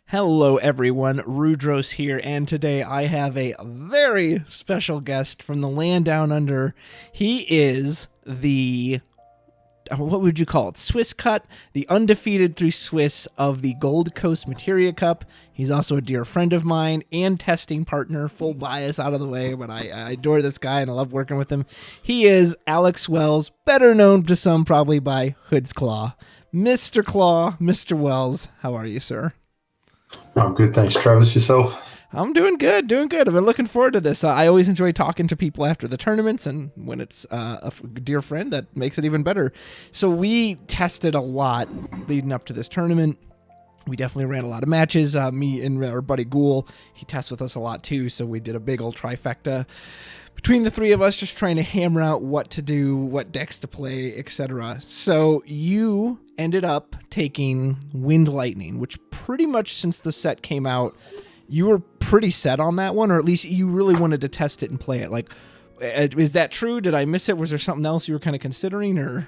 Hello, everyone. Rudros here, and today I have a very special guest from the land down under. He is the, what would you call it? Swiss cut, the undefeated through Swiss of the Gold Coast Materia Cup. He's also a dear friend of mine and testing partner. Full bias out of the way, but I adore this guy and I love working with him. He is Alex Wells, better known to some probably by HoodsClaw. Mr. Claw, Mr. Wells, how are you, sir? I'm good, thanks, Travis. Yourself? I'm doing good. I've been looking forward to this. I always enjoy talking to people after the tournaments, and when it's a dear friend, that makes it even better. So we tested a lot leading up to this tournament. We definitely ran a lot of matches. Me and our buddy Ghoul, he tests with us a lot too, so we did a big old trifecta between the three of us, just trying to hammer out what to do, what decks to play, etc. So you ended up taking Wind Lightning, which pretty much since the set came out, you were pretty set on that one, or at least you really wanted to test it and play it. Like, is that true? Did I miss it? Was there something else you were kind of considering, or?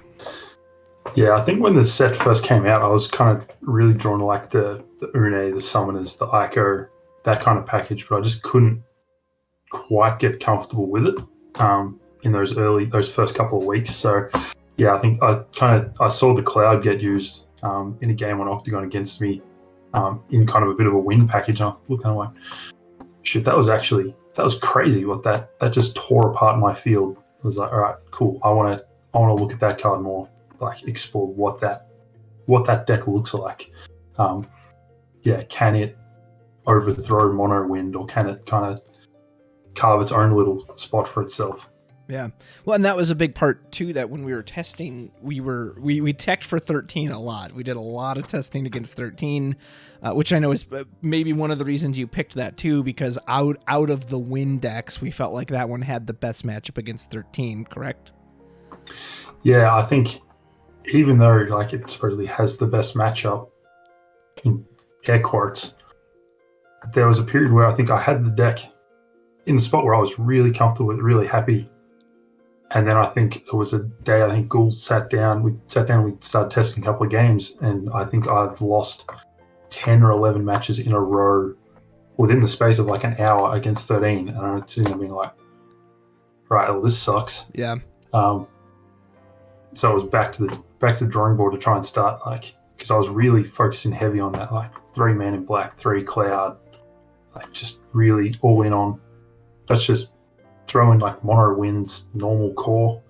Yeah, I think when the set first came out, I was kind of really drawn to like the Une, the Summoners, the Ico, that kind of package, but I just couldn't quite get comfortable with it in those first couple of weeks. So yeah, I think I saw the Cloud get used in a game on Octagon against me in kind of a bit of a win package. I'm looking like, shit, that was crazy. What that just tore apart my field. I was like, all right, cool. I want to look at that card more, like explore what that deck looks like. Can it overthrow Mono Wind, or can it kind of carve its own little spot for itself? Yeah. Well, and that was a big part too, that when we were testing, we teched for 13 a lot. We did a lot of testing against 13, which I know is maybe one of the reasons you picked that too, because out of the win decks, we felt like that one had the best matchup against 13, correct? Yeah, I think even though like it supposedly has the best matchup in air quotes, there was a period where I think I had the deck in the spot where I was really comfortable with, really happy. And then I think it was a day, I think Ghoul sat down, we started testing a couple of games, and I think I've lost 10 or 11 matches in a row within the space of like an hour against 13. And I'm sitting there being like, right, well, this sucks. Yeah. So I was back to the drawing board to try and start, like, because I was really focusing heavy on that, like 3 Man in Black, 3 Cloud, like just really all in on, let's just throw in like Mono Winds, normal core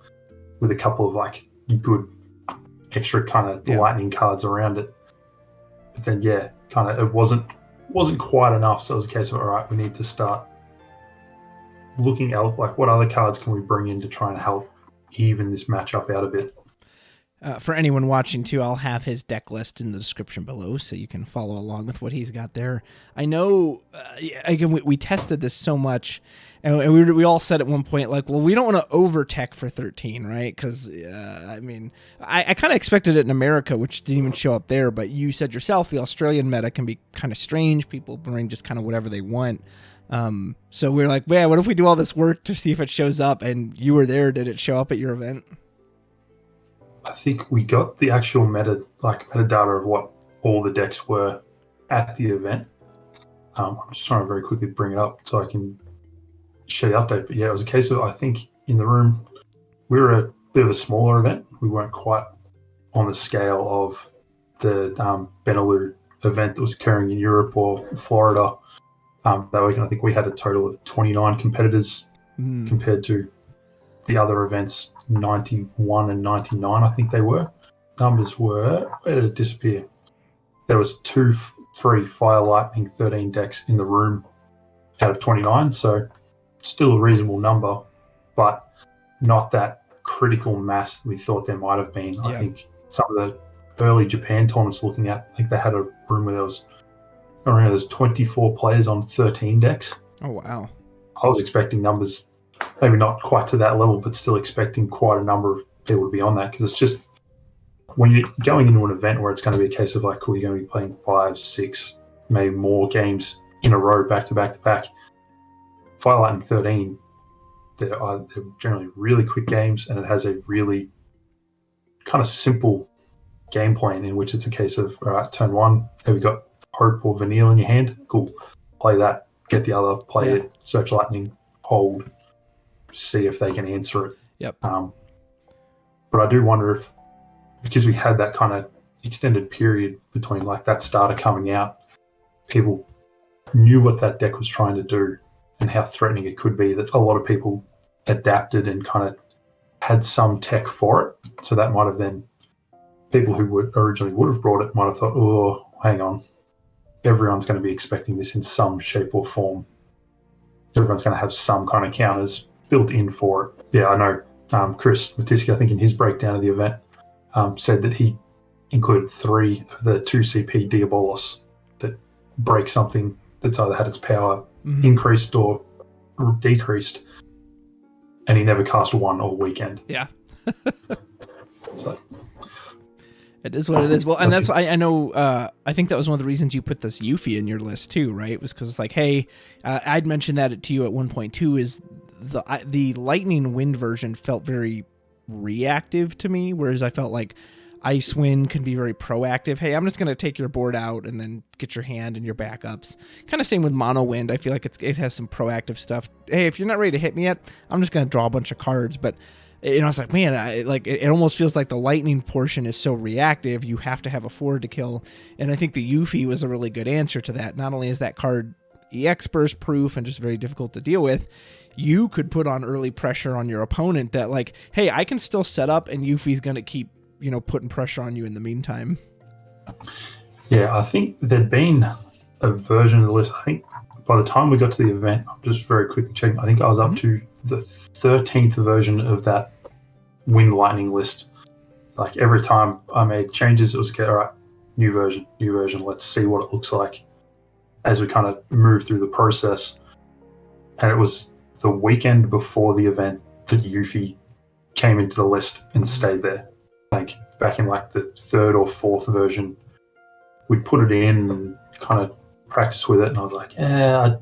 with a couple of like good extra kind of lightning cards around it. But then it wasn't quite enough. So it was a case of, all right, we need to start looking at like what other cards can we bring in to try and help even this matchup out a bit. For anyone watching too, I'll have his deck list in the description below so you can follow along with what he's got there. I know, again, we tested this so much, and we all said at one point, like, well, we don't want to over-tech for 13, right? Because, I mean, I kind of expected it in America, which didn't even show up there, but you said yourself the Australian meta can be kind of strange. People bring just kind of whatever they want. So we're like, man, what if we do all this work to see if it shows up? And you were there. Did it show up at your event? I think we got the actual metadata of what all the decks were at the event. I'm just trying to very quickly bring it up so I can share the update. But yeah, it was a case of, I think in the room, we were a bit of a smaller event. We weren't quite on the scale of the Benelux event that was occurring in Europe or Florida. That weekend, I think we had a total of 29 competitors compared to the other events, 91 and 99, I think they were. Numbers were, where did it disappear? There was 3 Fire Lightning 13 decks in the room out of 29, so still a reasonable number, but not that critical mass we thought there might have been. I think some of the early Japan tournaments looking at, I think they had a room where there's 24 players on 13 decks. Oh, wow. I was expecting numbers maybe not quite to that level, but still expecting quite a number of people to be on that, because it's just when you're going into an event where it's going to be a case of like, cool, you're going to be playing 5, 6, maybe more games in a row, back to back to back. Fire Lightning 13, they're generally really quick games, and it has a really kind of simple game plan in which it's a case of, all right, turn 1, have you got Hope or Vanille in your hand, cool. Play that, get the other, play Yeah. it, Search Lightning, hold, see if they can answer it. Yep. But I do wonder if, because we had that kind of extended period between like that starter coming out, people knew what that deck was trying to do and how threatening it could be, that a lot of people adapted and kind of had some tech for it. So that might have then, people who originally would have brought it might have thought, oh, hang on, everyone's going to be expecting this in some shape or form. Everyone's going to have some kind of counters built in for it. Yeah, I know Chris Matiski, I think in his breakdown of the event, said that he included 3 of the 2 CP Diabolos that break something that's either had its power increased or decreased, and he never cast 1 all weekend. Yeah. So, it is what it is. Well, and that's I know. I think that was one of the reasons you put this Yuffie in your list too, right? It was because it's like, hey, I'd mentioned that to you at 1.2. Is the Lightning Wind version felt very reactive to me, whereas I felt like Ice Wind can be very proactive. Hey, I'm just going to take your board out and then get your hand and your backups. Kind of same with Mono Wind. I feel like it has some proactive stuff. Hey, if you're not ready to hit me yet, I'm just going to draw a bunch of cards. But it's like, man, it almost feels like the Lightning portion is so reactive. You have to have a forward to kill. And I think the Yuffie was a really good answer to that. Not only is that card EX burst proof and just very difficult to deal with, you could put on early pressure on your opponent that like, hey, I can still set up and Yuffie's going to keep, putting pressure on you in the meantime. Yeah, I think there'd been a version of the list. I think by the time we got to the event, I'm just very quickly checking, I think I was up to the 13th version of that Wind Lightning list. Like every time I made changes, it was okay, all right, new version, let's see what it looks like as we kind of move through the process. And it was the weekend before the event that Yuffie came into the list and stayed there. Like back in like the 3rd or 4th version, we'd put it in and kind of practice with it, and I was like, I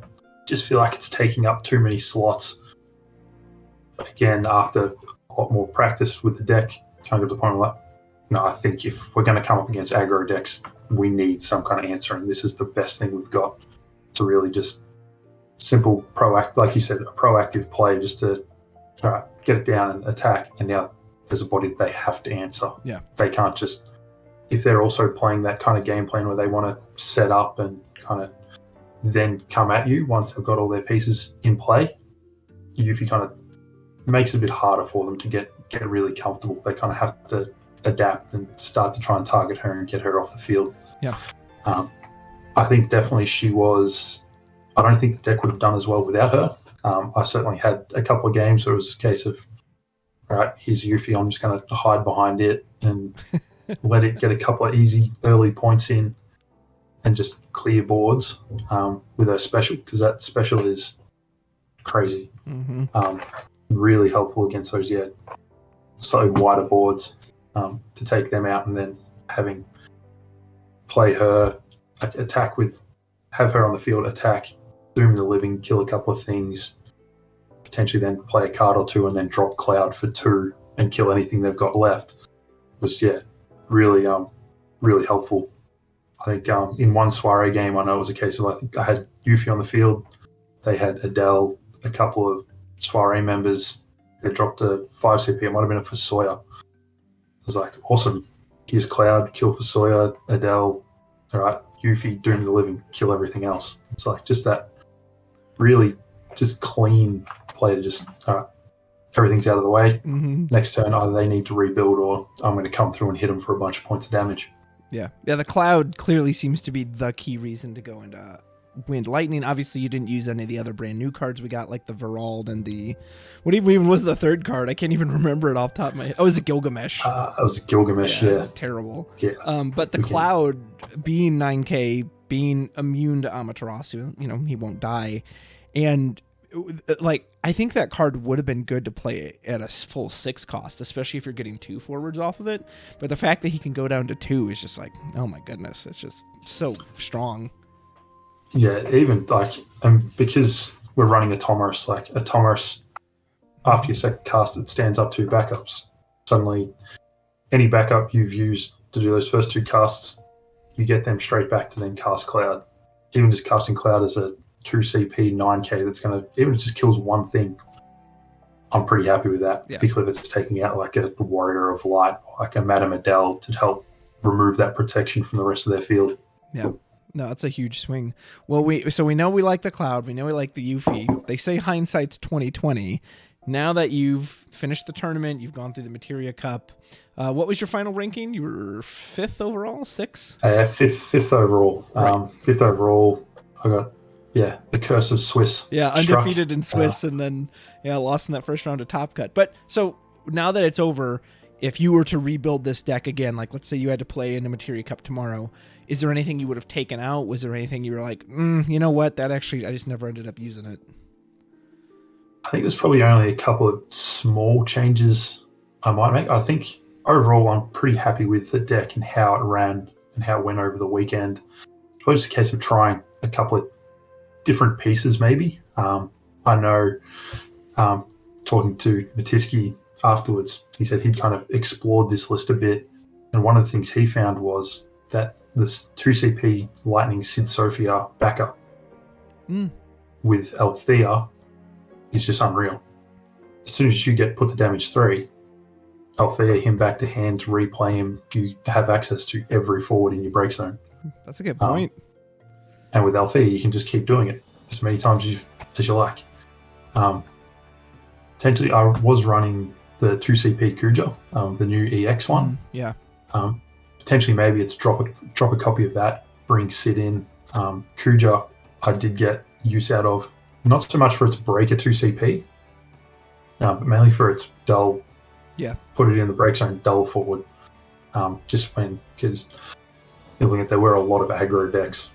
just feel like it's taking up too many slots. But again, after a lot more practice with the deck, kind of got to the point where, no, I think if we're going to come up against aggro decks, we need some kind of answer, and this is the best thing we've got to really just simple proactive, like you said, a proactive play just to get it down and attack. And now there's a body that they have to answer. Yeah, they can't just, if they're also playing that kind of game plan where they want to set up and kind of then come at you once they've got all their pieces in play, Yuffie kind of makes it a bit harder for them to get really comfortable. They kind of have to adapt and start to try and target her and get her off the field. Yeah. I think definitely she was, I don't think the deck would have done as well without her. I certainly had a couple of games where it was a case of, all right, here's Yuffie, I'm just going to hide behind it and let it get a couple of easy early points in and just clear boards with her special, because that special is crazy. Really helpful against those, slightly wider boards to take them out, and then having play her, attack with, have her on the field, attack, Doom the Living, kill a couple of things, potentially then play a card or two and then drop Cloud for 2 and kill anything they've got left. Was really really helpful. I think in one soiree game, I know it was a case of, I think I had Yuffie on the field, they had Adele, a couple of soiree members, they dropped a 5 CP, it might have been a Fasoya. I was like, awesome, here's Cloud, kill Fasoya, Adele, all right, Yuffie, Doom the Living, kill everything else. It's like just that really just clean play to just, all right, everything's out of the way. Next turn, either they need to rebuild or I'm going to come through and hit them for a bunch of points of damage. Yeah, the Cloud clearly seems to be the key reason to go into Wind Lightning. Obviously, you didn't use any of the other brand new cards we got, like the Verald and the... What even was the third card? I can't even remember it off the top of my head. Oh, it was a Gilgamesh. It was a Gilgamesh, yeah. Terrible. Yeah. But the Cloud, being 9K, being immune to Amaterasu, he won't die. And... like, I think that card would have been good to play at a full 6 cost, especially if you're getting 2 forwards off of it. But the fact that he can go down to 2 is just like, oh my goodness, it's just so strong. Yeah, even like, because we're running a Tomorous, like a Tomorous, after your second cast, it stands up 2 backups. Suddenly, any backup you've used to do those first 2 casts, you get them straight back to then cast Cloud. Even just casting Cloud as a 2 CP 9k that's going to, even if it just kills one thing, I'm pretty happy with that, particularly if it's taking out like a Warrior of Light, like a Madame Adele to help remove that protection from the rest of their field. Yeah. No, it's a huge swing. Well, we know we like the Cloud. We know we like the Yuffie. They say hindsight's 2020. Now that you've finished the tournament, you've gone through the Materia Cup. What was your final ranking? You were 5th overall, 6th? Fifth overall. Right. 5th overall. I got the curse of Swiss. Yeah, undefeated in Swiss, and then lost in that first round of Top Cut. But so now that it's over, if you were to rebuild this deck again, like let's say you had to play in the Materia Cup tomorrow, is there anything you would have taken out? Was there anything you were like, you know what, that actually I just never ended up using it? I think there's probably only a couple of small changes I might make. I think overall I'm pretty happy with the deck and how it ran and how it went over the weekend. It's probably just a case of trying a couple of different pieces maybe. I know talking to Matiski afterwards, he said he'd kind of explored this list a bit, and one of the things he found was that this 2CP Lightning Sid Sophia backup with Althea is just unreal. As soon as you get put to damage 3, Althea him back to hand, replay him, you have access to every forward in your break zone. That's a good point. And with Althea, you can just keep doing it as many times as you like. Potentially, I was running the 2CP Kuja, the new EX one. Yeah. Potentially, maybe it's drop a copy of that, bring Sid in. Kuja, I did get use out of, not so much for its breaker 2CP, but mainly for its dull. Yeah. Put it in the break zone, dull forward. Just when, because looking at there were a lot of aggro decks,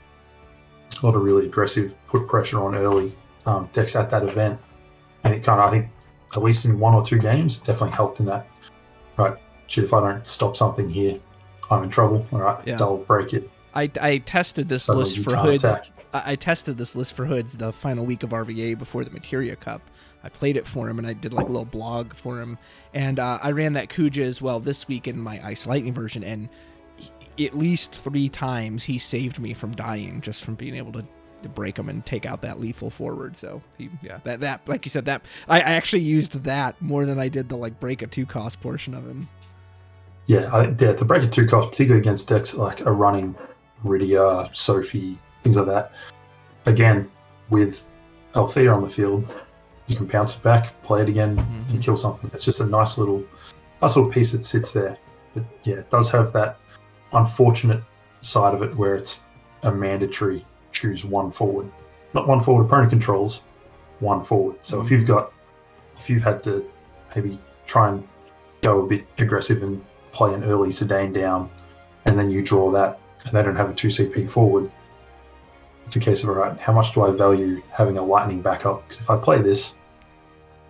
a lot of really aggressive, put pressure on early decks at that event, and it kind of, I think, at least in 1 or 2 games, definitely helped in that. Right, shit, if I don't stop something here, I'm in trouble. All right, they'll break it. I tested this Suddenly list you for can't hoods. attack. I tested this list for hoods the final week of RVA before the Materia Cup. I played it for him, and I did like a little blog for him. And I ran that Kuja as well this week in my Ice Lightning version, and at least 3 times he saved me from dying just from being able to break him and take out that lethal forward. So that like you said, that I actually used that more than I did the like break a 2 cost portion of him. The break a 2 cost, particularly against decks like a running Rydia, Sophie, things like that. Again, with Althea on the field, you can bounce it back, play it again, and kill something. It's just a nice little piece that sits there. But yeah, it does have that unfortunate side of it where it's a mandatory choose 1 forward. Not 1 forward opponent controls, 1 forward. So if you've had to maybe try and go a bit aggressive and play an early Zidane down, and then you draw that, and they don't have a 2CP forward, it's a case of, all right, how much do I value having a lightning backup? Because if I play this,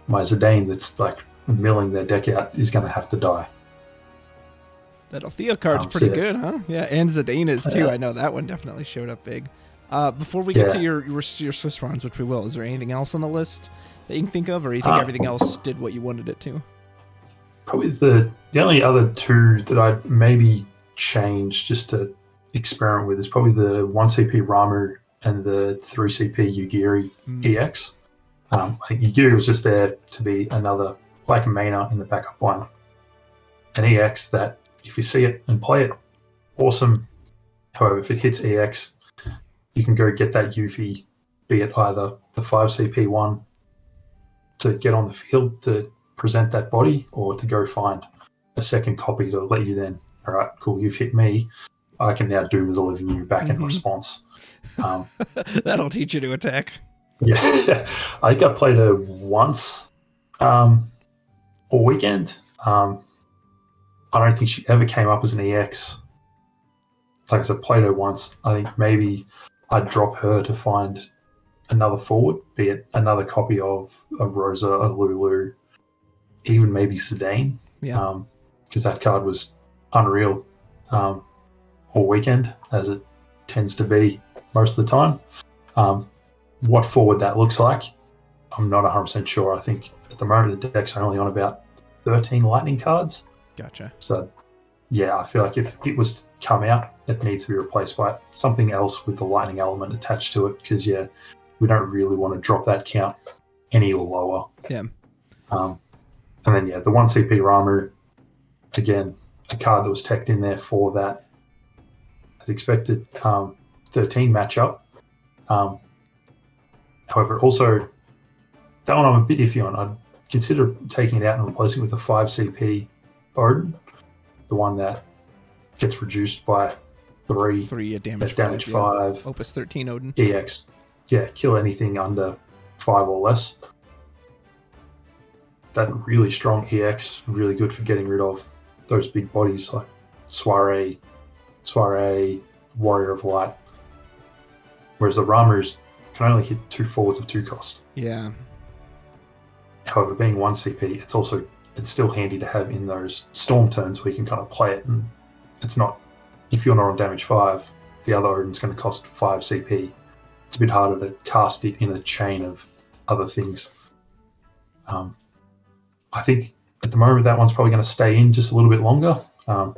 my Zidane that's like milling their deck out is going to have to die. That Althea card's pretty good, huh? Yeah, and Zidane is too. I know that one definitely showed up big. Before we get to your Swiss runs, which we will, is there anything else on the list that you can think of, or you think everything else did what you wanted it to? Probably the only other 2 that I'd maybe change just to experiment with is probably the 1CP Ramu and the 3CP Yugiri EX. I think Yugiri was just there to be another, like a mana in the backup line. An EX that, if you see it and play it, awesome. However, if it hits EX, you can go get that Yuffie, be it either the 5CP one to get on the field to present that body, or to go find a second copy to let you then, all right, cool, you've hit me, I can now do the living you back in response. That'll teach you to attack. Yeah, I think I played her once all weekend. I don't think she ever came up as an EX. Like I said, played her once. I think maybe I'd drop her to find another forward, be it another copy of a Rosa, a Lulu, even maybe Zidane. Yeah. Because that card was unreal all weekend, as it tends to be most of the time. What forward that looks like, I'm not 100% sure. I think at the moment the deck's only on about 13 lightning cards. Gotcha. So yeah, I feel like if it was to come out, it needs to be replaced by something else with the lightning element attached to it. Because yeah, we don't really want to drop that count any lower. Yeah. And then yeah, the 1 CP Ramu, again, a card that was teched in there for that as expected 13 matchup. However, also that one I'm a bit iffy on. I'd consider taking it out and replacing it with a 5 CP Odin, the one that gets reduced by 3 at damage, damage 5. Yeah. Opus 13 Odin. EX. Yeah, kill anything under 5 or less. That really strong EX, really good for getting rid of those big bodies like Soiree, Warrior of Light. Whereas the Ramus can only hit 2 forwards of 2 cost. Yeah. However, being 1 CP, it's still handy to have in those storm turns where you can kind of play it, and it's not, if you're not on damage 5, the other Odin's going to cost 5 CP. It's a bit harder to cast it in a chain of other things. I think at the moment that one's probably going to stay in just a little bit longer,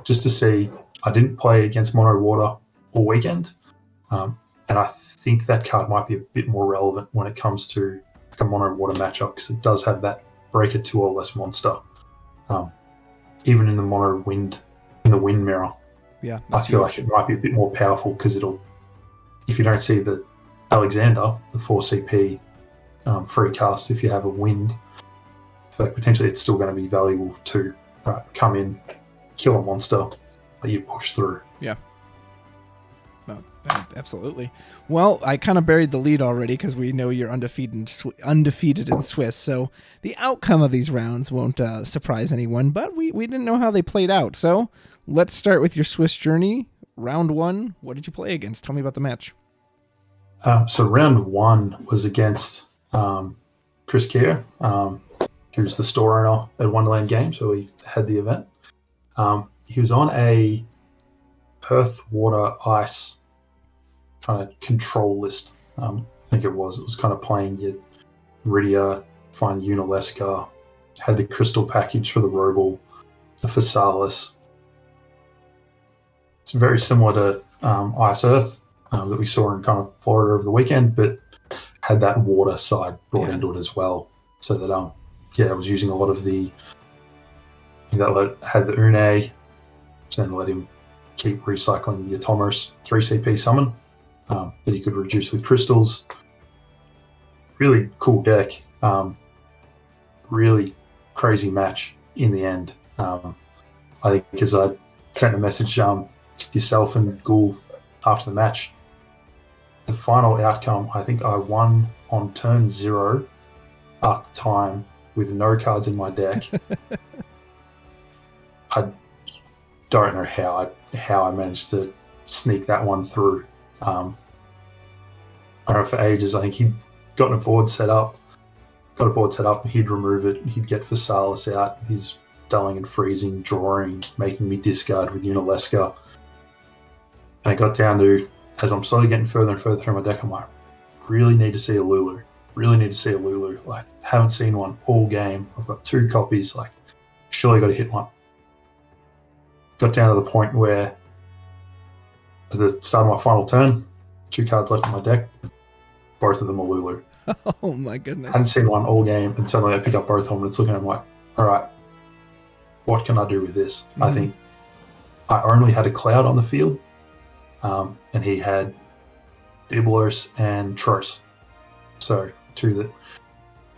just to see. I didn't play against Mono Water all weekend, and I think that card might be a bit more relevant when it comes to like a Mono Water matchup, because it does have that breaker 2 or less monster. Even in the Mono Wind, in the Wind Mirror, yeah, I feel like it might be a bit more powerful, because if you don't see the Alexander, the 4 CP free cast, if you have a Wind, I feel like potentially it's still going to be valuable to come in, kill a monster that you push through. Yeah. No, absolutely. Well, I kind of buried the lead already because we know you're undefeated in Swiss. So the outcome of these rounds won't surprise anyone, but we didn't know how they played out. So let's start with your Swiss journey. Round 1, what did you play against? Tell me about the match. So round 1 was against Chris Keir, who's the store owner at Wonderland Games, so he had the event. He was on a Earth, Water, Ice kind of control list. I think it was kind of playing your Rydia, find Unalesca, had the crystal package for the Roble, the Physalis. It's very similar to Ice Earth that we saw in kind of Florida over the weekend, but had that water side brought into it as well. So that it was using a lot of the that had the Une, then let him keep recycling the Atomos 3 CP summon that he could reduce with crystals. Really cool deck. Really crazy match in the end. I think because I sent a message to yourself and Ghoul after the match. The final outcome, I think I won on turn 0 after time with no cards in my deck. I don't know how I managed to sneak that one through. I don't know, for ages. I think he'd gotten a board set up. He'd remove it. He'd get Physalis out. He's dulling and freezing, drawing, making me discard with Unalesca. And it got down to, as I'm slowly getting further and further through my deck, I'm like, really need to see a Lulu. Like, haven't seen one all game. I've got 2 copies. Like, surely got to hit one. Got down to the point where at the start of my final turn, 2 cards left in my deck, both of them are Lulu. Oh my goodness. Hadn't seen one all game, and suddenly I pick up both of them, and it's looking at them like, all right, what can I do with this? Mm-hmm. I think I only had a Cloud on the field, and he had Biblos and Tros. So 2 that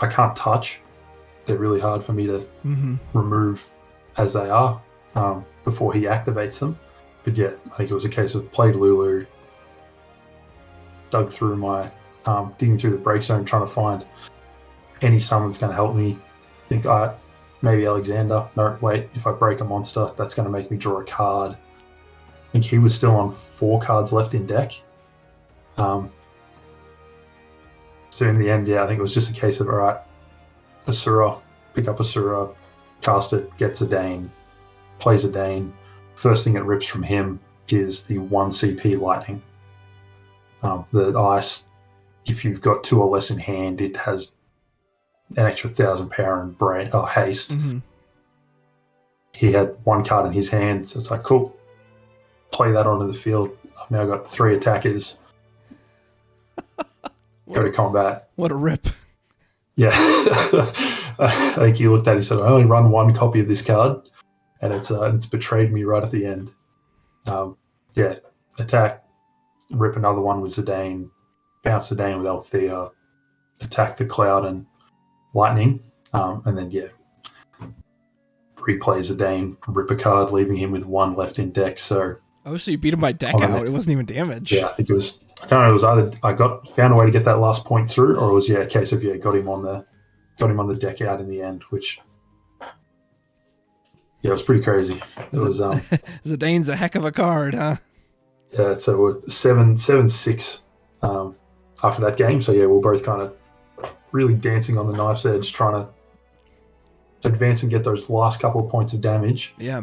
I can't touch. They're really hard for me to remove as they are before he activates them. But yeah, I think it was a case of played Lulu, dug through my digging through the break zone, trying to find any summon that's going to help me. Think maybe Alexander. No, wait, if I break a monster, that's going to make me draw a card. I think he was still on 4 cards left in deck. So in the end, I think it was just a case of, all right, Asura, pick up Asura, cast it, gets a Dane, plays a Dane. First thing it rips from him is the 1 CP Lightning. The Ice, if you've got 2 or less in hand, it has an extra 1,000 power and haste. Mm-hmm. he had one card in his hand, so it's like, cool, play that onto the field. I've now got 3 attackers. Go to combat. What a rip. Yeah. I think he looked at it, he said, I only run 1 copy of this card, and it's betrayed me right at the end. Attack, rip another one with Zidane, bounce Zidane with Althea, attack the Cloud and Lightning, and then, replay Zidane, rip a card, leaving him with 1 left in deck, so... Oh, so you beat him by deck out. It wasn't even damage. Yeah, I think it was... I don't know, it was either I found a way to get that last point through, or it was, a case of, got him on the deck out in the end, which... Yeah, it was pretty crazy. It was... Zidane's a heck of a card, huh? Yeah, so we're 7-6 after that game. So, we're both kind of really dancing on the knife's edge, trying to advance and get those last couple of points of damage. Yeah.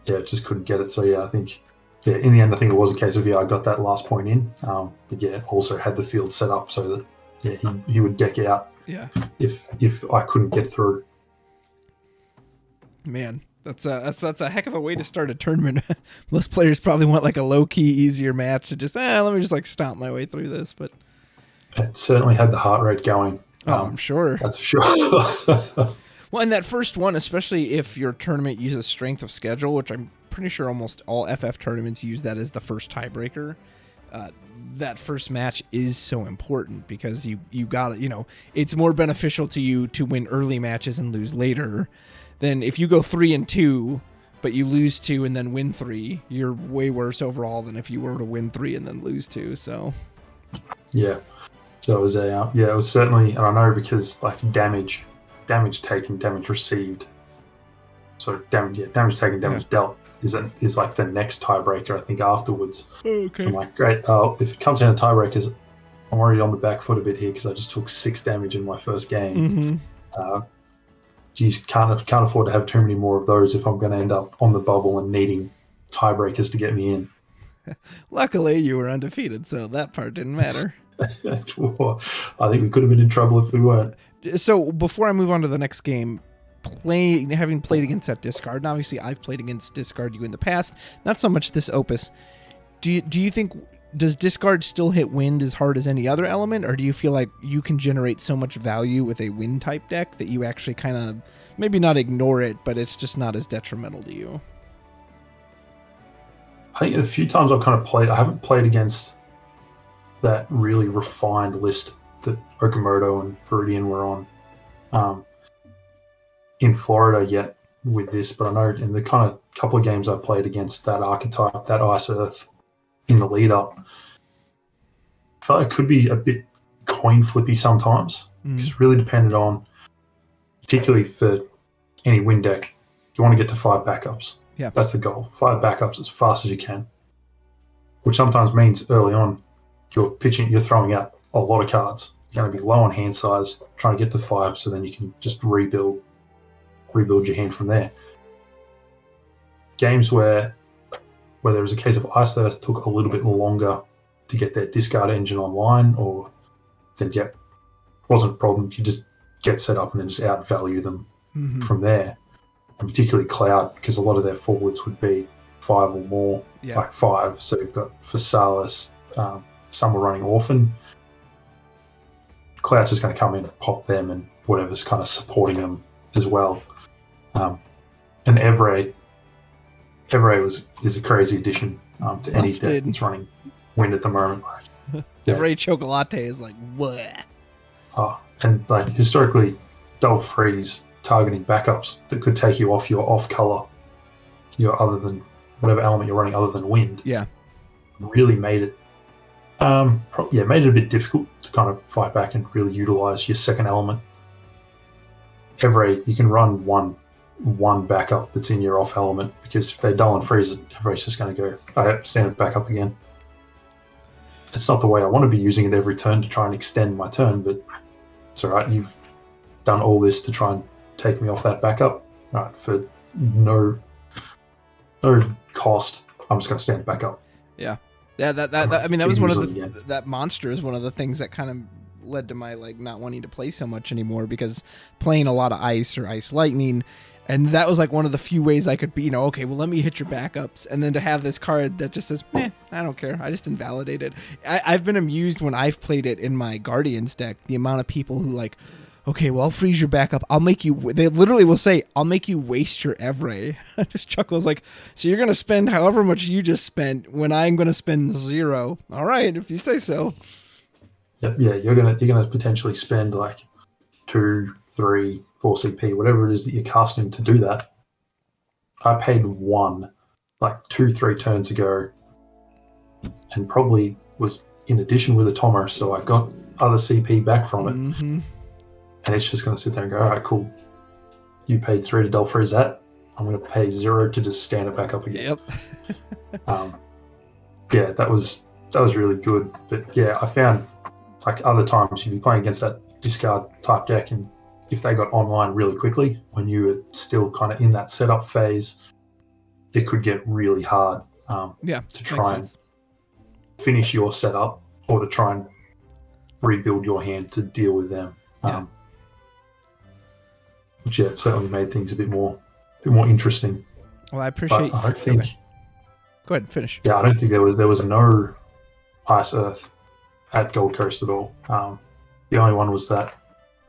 Just couldn't get it. So, I think, in the end, I think it was a case of, I got that last point in. But, also had the field set up so that, he would deck out if I couldn't get through. Man. That's a heck of a way to start a tournament. Most players probably want like a low-key, easier match to just, let me just like stomp my way through this. But it certainly had the heart rate going. I'm sure. That's for sure. Well, and that first one, especially if your tournament uses strength of schedule, which I'm pretty sure almost all FF tournaments use that as the first tiebreaker. That first match is so important because you got it. It's more beneficial to you to win early matches and lose later. Then if you go 3-2, but you lose 2 and then win 3, you're way worse overall than if you were to win 3 and then lose 2. So, yeah. So it was it was certainly, and I know because like damage taken, damage received. So damage taken, damage dealt is like the next tiebreaker I think afterwards. Okay. So I'm like, great. If it comes down to tiebreakers, I'm already on the back foot a bit here because I just took 6 damage in my first game. Mm-hmm. Can't afford to have too many more of those if I'm going to end up on the bubble and needing tiebreakers to get me in. Luckily, you were undefeated, so that part didn't matter. I think we could have been in trouble if we weren't. So before I move on to the next game, having played against that discard, and obviously I've played against discard you in the past, not so much this Opus. Do you think... Does discard still hit wind as hard as any other element, or do you feel like you can generate so much value with a wind type deck that you actually kind of maybe not ignore it, but it's just not as detrimental to you? I think a few times I've kind of played, I haven't played against that really refined list that Okamoto and Viridian were on in Florida yet with this, but I know in the kind of couple of games I played against that archetype, that Ice Earth, in the lead up, I felt like it could be a bit coin flippy sometimes because it really depended on, particularly for any win deck, you want to get to 5 backups. Yeah, that's the goal. 5 backups as fast as you can, which sometimes means early on you're throwing out a lot of cards. You're going to be low on hand size, trying to get to 5, so then you can just rebuild your hand from there. Games where there was a case of Ice Earth took a little bit longer to get their discard engine online, or then wasn't a problem. You just get set up and then just outvalue them from there. And particularly Cloud, because a lot of their forwards would be 5 or more, like 5. So you've got Phasalis, some were running Orphan. Cloud's just going to come in and pop them and whatever's kind of supporting them as well. And Evray is a crazy addition to any deck that's running wind at the moment. Evray Chocolate is like, what? And like historically, they'll freeze targeting backups that could take you off your off color, other than whatever element you're running other than wind. Yeah, really made it. Made it a bit difficult to kind of fight back and really utilize your second element. Evray, you can run one backup that's in your off element, because if they dull and freeze it, Everay's just going to go, I have to stand it back up again. It's not the way I want to be using it every turn to try and extend my turn, but it's all right. You've done all this to try and take me off that backup. All right, for no cost, I'm just going to stand it back up. Yeah. Yeah, that I mean, that was one of that monster is one of the things that kind of led to my like not wanting to play so much anymore, because playing a lot of ice or ice lightning, And that was like one of the few ways I could be, okay, well, let me hit your backups. And then to have this card that just says, I don't care. I just invalidate it. I've been amused when I've played it in my Guardians deck, the amount of people who like, okay, well, I'll freeze your backup. I'll make you, they literally will say, I'll make you waste your Evray. I just chuckles like, so you're going to spend however much you just spent when I'm going to spend 0. All right, if you say so. Yep, yeah, you're gonna potentially spend like 2, 3, 4 CP, whatever it is that you're casting to do that. I paid 1 like 2, 3 turns ago, and probably was in addition with a Tomo, so I got other CP back from it. Mm-hmm. And it's just going to sit there and go, all right, cool. You paid 3 to Dull Freeze that. I'm going to pay 0 to just stand it back up again. Yep. Yeah, that was really good. But yeah, I found like other times you'd be playing against that discard type deck, and if they got online really quickly when you were still kind of in that setup phase, it could get really hard to try and finish your setup or to try and rebuild your hand to deal with them. Which it certainly made things a bit more interesting. Well, I appreciate. But I don't think. Okay. Go ahead, finish. Yeah, I don't think there was no Ice Earth at Gold Coast at all. The only one was that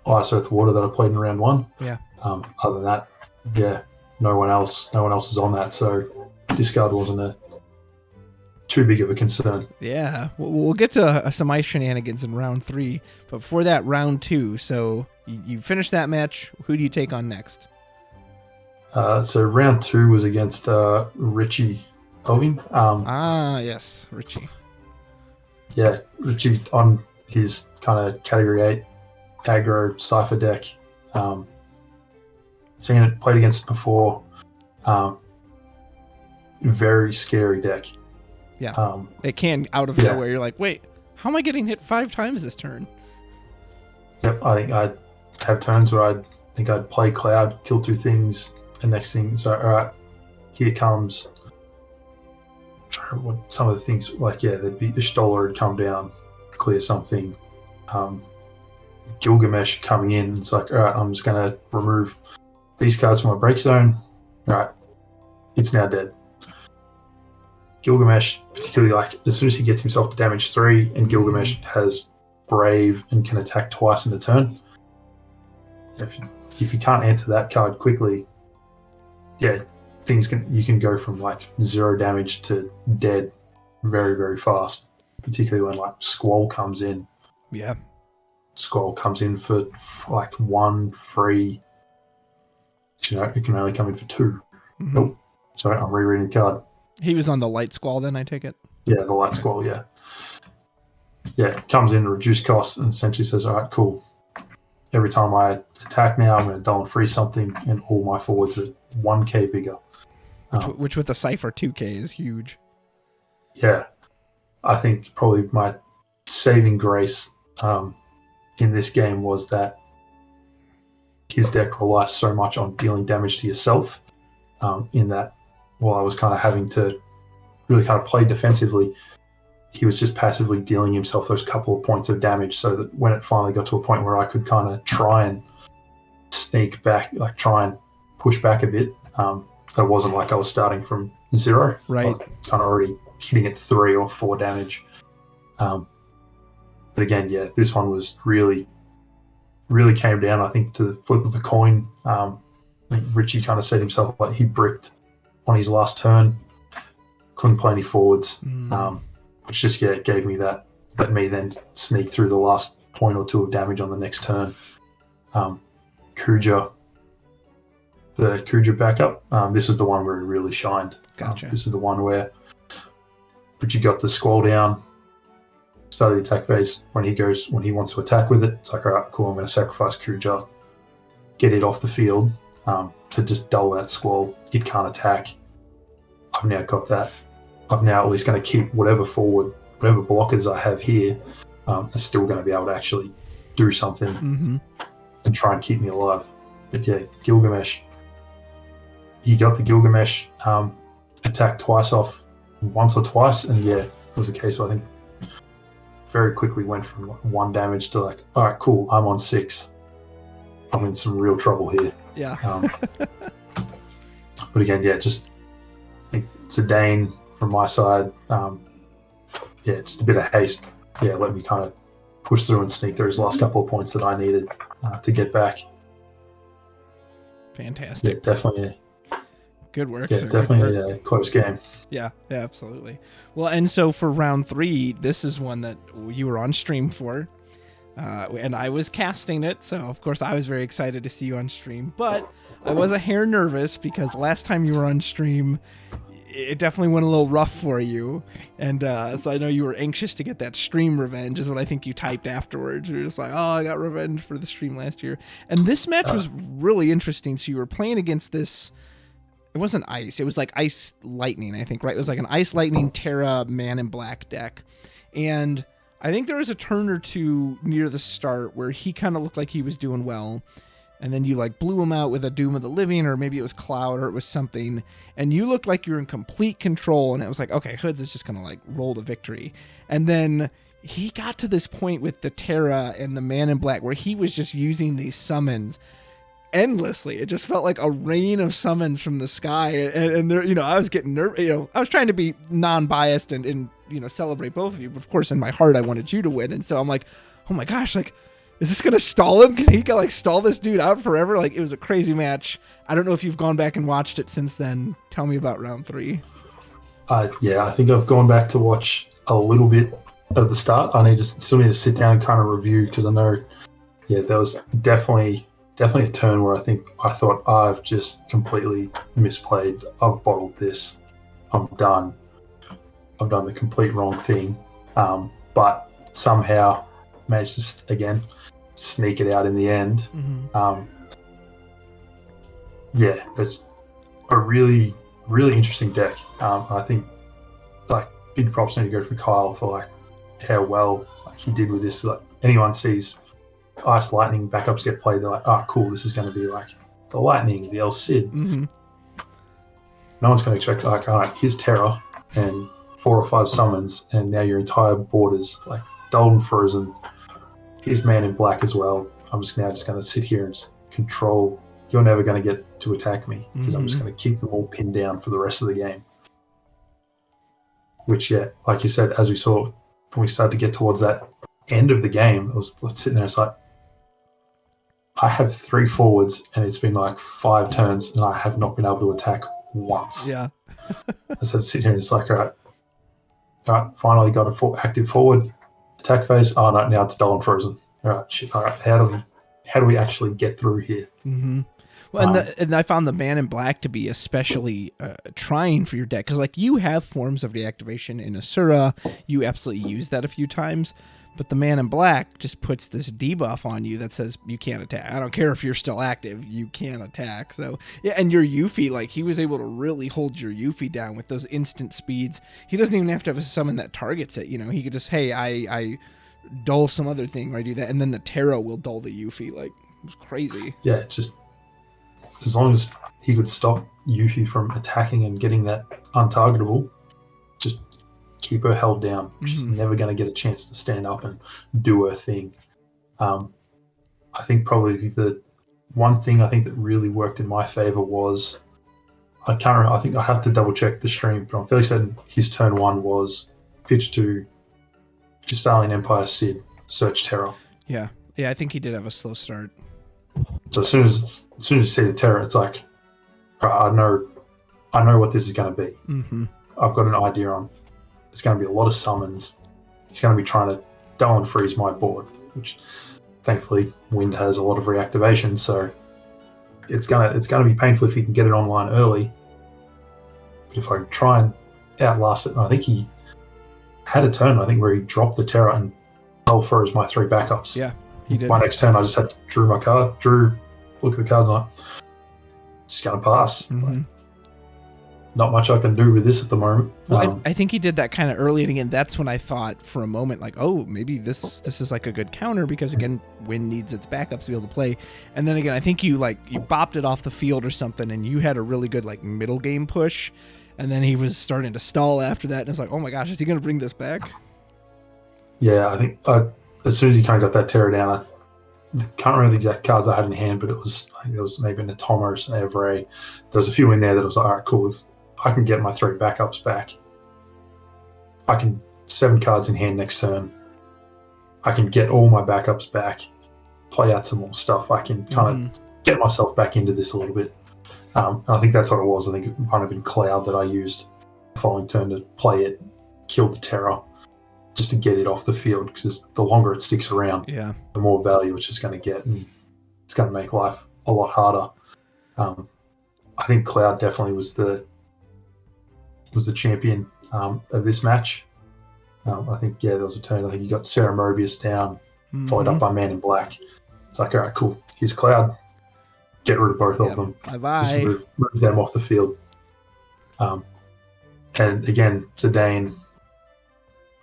Ice Earth Water that I played in round 1. Yeah. Other than that, yeah, no one else is on that. So discard wasn't too big of a concern. Yeah, we'll get to some ice shenanigans in round 3, but before that, round 2. So you finish that match. Who do you take on next? So round 2 was against Richie Elving. Yes, Richie. Yeah, Richie on his kind of category 8 aggro cipher deck. Seen it, played against it before. Very scary deck. Yeah, it can out of nowhere. You're like, wait, how am I getting hit 5 times this turn? Yep, I think I'd have turns where I'd play Cloud, kill 2 things, and next thing, so all right, here comes. I'm trying to remember what some of the things like. Yeah, there'd be Ishtola would come down, clear something. Gilgamesh coming in. It's like, all right, I'm just going to remove these cards from my break zone. All right, it's now dead. Gilgamesh, particularly like as soon as he gets himself to damage 3, and Gilgamesh has Brave and can attack twice in a turn. If you can't answer that card quickly, yeah, you can go from like 0 damage to dead very, very fast. Particularly when like Squall comes in. Yeah. Squall comes in for like 1 free. It can only come in for 2. Mm-hmm. Nope. Sorry, I'm rereading the card. He was on the Light Squall then, I take it? Yeah, the Light Squall, yeah. Yeah, comes in to reduce costs and essentially says, all right, cool. Every time I attack now, I'm going to dull and freeze something, and all my forwards are 1k bigger. Which with the Cypher 2k is huge. Yeah. I think probably my saving grace in this game was that his deck relies so much on dealing damage to yourself in that while I was kind of having to really kind of play defensively, he was just passively dealing himself those couple of points of damage, so that when it finally got to a point where I could kind of try and sneak back, like try and push back a bit, it wasn't like I was starting from 0. Right. I was kind of already hitting at 3 or 4 damage. But again, yeah, this one was really came down, I think, to the flip of a coin. I think Richie kind of said himself, like he bricked on his last turn, couldn't play any forwards, which just gave me that, let me then sneak through the last point or 2 of damage on the next turn. Kuja, the Kuja backup, this is the one where he really shined. Gotcha. This is the one where Richie got the Squall down, started the attack phase. When he wants to attack with it, it's like, all right, cool, I'm going to sacrifice Kuja, get it off the field to just dull that Squall. It can't attack. I've now got that. I've now at least going to keep whatever blockers I have here are still going to be able to actually do something and try and keep me alive. But yeah, Gilgamesh, he got the Gilgamesh attack twice off, once or twice, and yeah, it was a case where I think very quickly went from 1 damage to like, all right, cool, I'm on 6. I'm in some real trouble here. Yeah. But again, yeah, just I think it's a Dane from my side. Yeah, just a bit of haste. Yeah, let me kind of push through and sneak through his last couple of points that I needed to get back. Fantastic. Yeah, definitely. Good work, Yeah, sir. definitely a close game. Yeah, absolutely. Well, and so for round 3, this is one that you were on stream for. And I was casting it, so of course I was very excited to see you on stream. But I was a hair nervous because last time you were on stream, it definitely went a little rough for you. And so I know you were anxious to get that stream revenge, is what I think you typed afterwards. You were just like, oh, I got revenge for the stream last year. And this match was really interesting. So you were playing against this, it wasn't ice, it was like ice lightning, I think, right? It was like an ice lightning Terra man in black deck. And I think there was a turn or two near the start where he kind of looked like he was doing well. And then you like blew him out with a Doom of the Living, or maybe it was Cloud, or it was something. And you looked like you were in complete control. And it was like, okay, Hoods is just going to like roll to victory. And then he got to this point with the Terra and the Man in Black where he was just using these summons endlessly. It just felt like a rain of summons from the sky. And there, I was getting nervous. I was trying to be non-biased and celebrate both of you. But of course, in my heart, I wanted you to win. And so I'm like, oh my gosh, like, is this going to stall him? Can he like stall this dude out forever? Like, it was a crazy match. I don't know if you've gone back and watched it since then. Tell me about round 3. Yeah, I think I've gone back to watch a little bit of the start. Still need to sit down and kind of review, because I know, yeah, there was definitely a turn where I thought I've just completely misplayed. I've bottled this. I'm done. I've done the complete wrong thing. But somehow managed to, again, sneak it out in the end. Mm-hmm. Yeah, it's a really, really interesting deck. I think, like, big props need to go for Kyle for like how well he did with this. Like, anyone sees Ice Lightning backups get played, they're like, oh, cool, this is going to be like the Lightning, the El Cid. Mm-hmm. No one's going to expect, like, all right, here's Terra and 4 or 5 summons, and now your entire board is like dulled and frozen. Here's Man in Black as well. I'm just going to sit here and just control. You're never going to get to attack me, because I'm just going to keep them all pinned down for the rest of the game. Which, yeah, like you said, as we saw when we started to get towards that end of the game, let's sitting there, it's like, I have 3 forwards and it's been like 5 turns and I have not been able to attack once. Yeah. I said, sit here and it's like, all right, finally got a active forward attack phase. Oh no, now it's dull and frozen. All right, shit. All right, how do we actually get through here? Mm-hmm. Well, and I found the Man in Black to be especially trying for your deck, because like you have forms of deactivation in Asura, you absolutely use that a few times, but the Man in Black just puts this debuff on you that says you can't attack. I don't care if you're still active, you can't attack. So yeah, and your Yuffie, like he was able to really hold your Yuffie down with those instant speeds. He doesn't even have to have a summon that targets it. He could just, hey, I dull some other thing where I do that, and then the Tarot will dull the Yuffie. Like, it was crazy. Yeah, just as long as he could stop Yuffie from attacking and getting that untargetable, just keep her held down. She's never going to get a chance to stand up and do her thing. I think probably the one thing I think that really worked in my favor was, I can't remember, I think I have to double check the stream, but I'm fairly certain his turn 1 was pitch to Castalian Empire Cid, Search Terror. Yeah, I think he did have a slow start. So as soon as you see the Terror, it's like, all right, I know what this is going to be. Mm-hmm. I've got an idea on. It's going to be a lot of summons. He's going to be trying to dull and freeze my board, which thankfully Wind has a lot of reactivation, so it's gonna be painful if he can get it online early. But if I try and outlast it, and I think he had a turn, I think, where he dropped the Terror and dull froze my 3 backups. Yeah, he did. My next turn, I just had to look at the cards, like, just gonna pass. Mm-hmm. Like, not much I can do with this at the moment. Well, I think he did that kind of early, and again, that's when I thought for a moment, like, oh, maybe this is like a good counter, because again, Wind needs its backups to be able to play. And then again, I think you bopped it off the field or something, and you had a really good like middle game push, and then he was starting to stall after that, and it's like, oh my gosh, is he going to bring this back? Yeah, I think as soon as he kind of got that Terror down, can't remember the exact cards I had in hand, but I think there was maybe an Atomos, an Evray. There was a few in there that was like, all right, cool. If I can get my 3 backups back, I can 7 cards in hand next turn. I can get all my backups back, play out some more stuff. I can kind of get myself back into this a little bit. And I think that's what it was. I think it might have been Cloud that I used the following turn to play it, kill the Terror, just to get it off the field, because the longer it sticks around, the more value it's just going to get, and it's going to make life a lot harder. I think Cloud definitely was the champion of this match. I think, there was a turn. I think you got Sarah Mobius down, followed up by Man in Black. It's like, all right, cool. Here's Cloud. Get rid of both of them. Bye-bye. Just move them off the field. And again, Zidane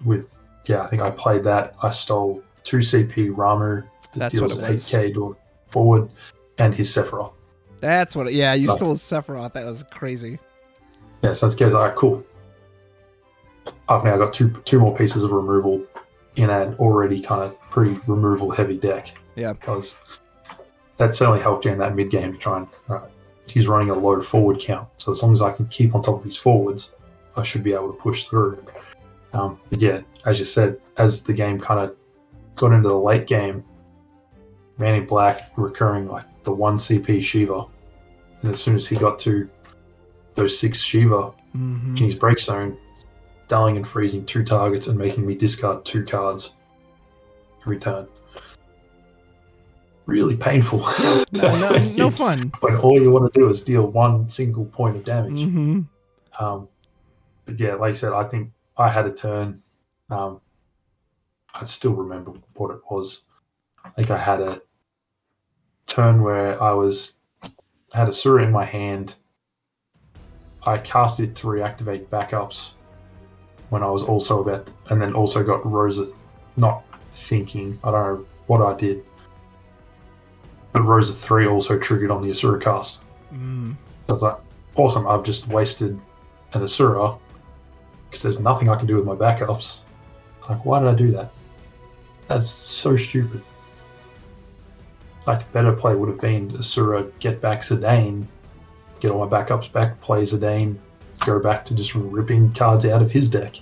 with, I think I played that. I stole 2 CP Ramu that deals 8k to forward, and his Sephiroth. That's what you stole Sephiroth. That was crazy. Yeah, so it's all right, cool. I've now got two more pieces of removal in an already kind of pretty removal heavy deck. Yeah. Because that certainly helped you in that mid game to try and he's running a low forward count. So as long as I can keep on top of his forwards, I should be able to push through. But as you said, as the game kind of got into the late game, Man in Black recurring like the 1 CP Shiva. And as soon as he got to those 6 Shiva in his break zone, dulling and freezing 2 targets and making me discard 2 cards every turn. Really painful. No fun. When all you want to do is deal 1 single point of damage. But like I said, I think I had a turn. I still remember what it was. I think I had a turn where I had a Sura in my hand. I cast it to reactivate backups when I was also and then also got Rosa not thinking. I don't know what I did. But Rosa 3 also triggered on the Asura cast. So it's like, awesome, I've just wasted an Asura because there's nothing I can do with my backups. It's like, why did I do that? That's so stupid. Like, a better play would have been Asura, get back Zidane, get all my backups back, play Zidane, go back to just ripping cards out of his deck.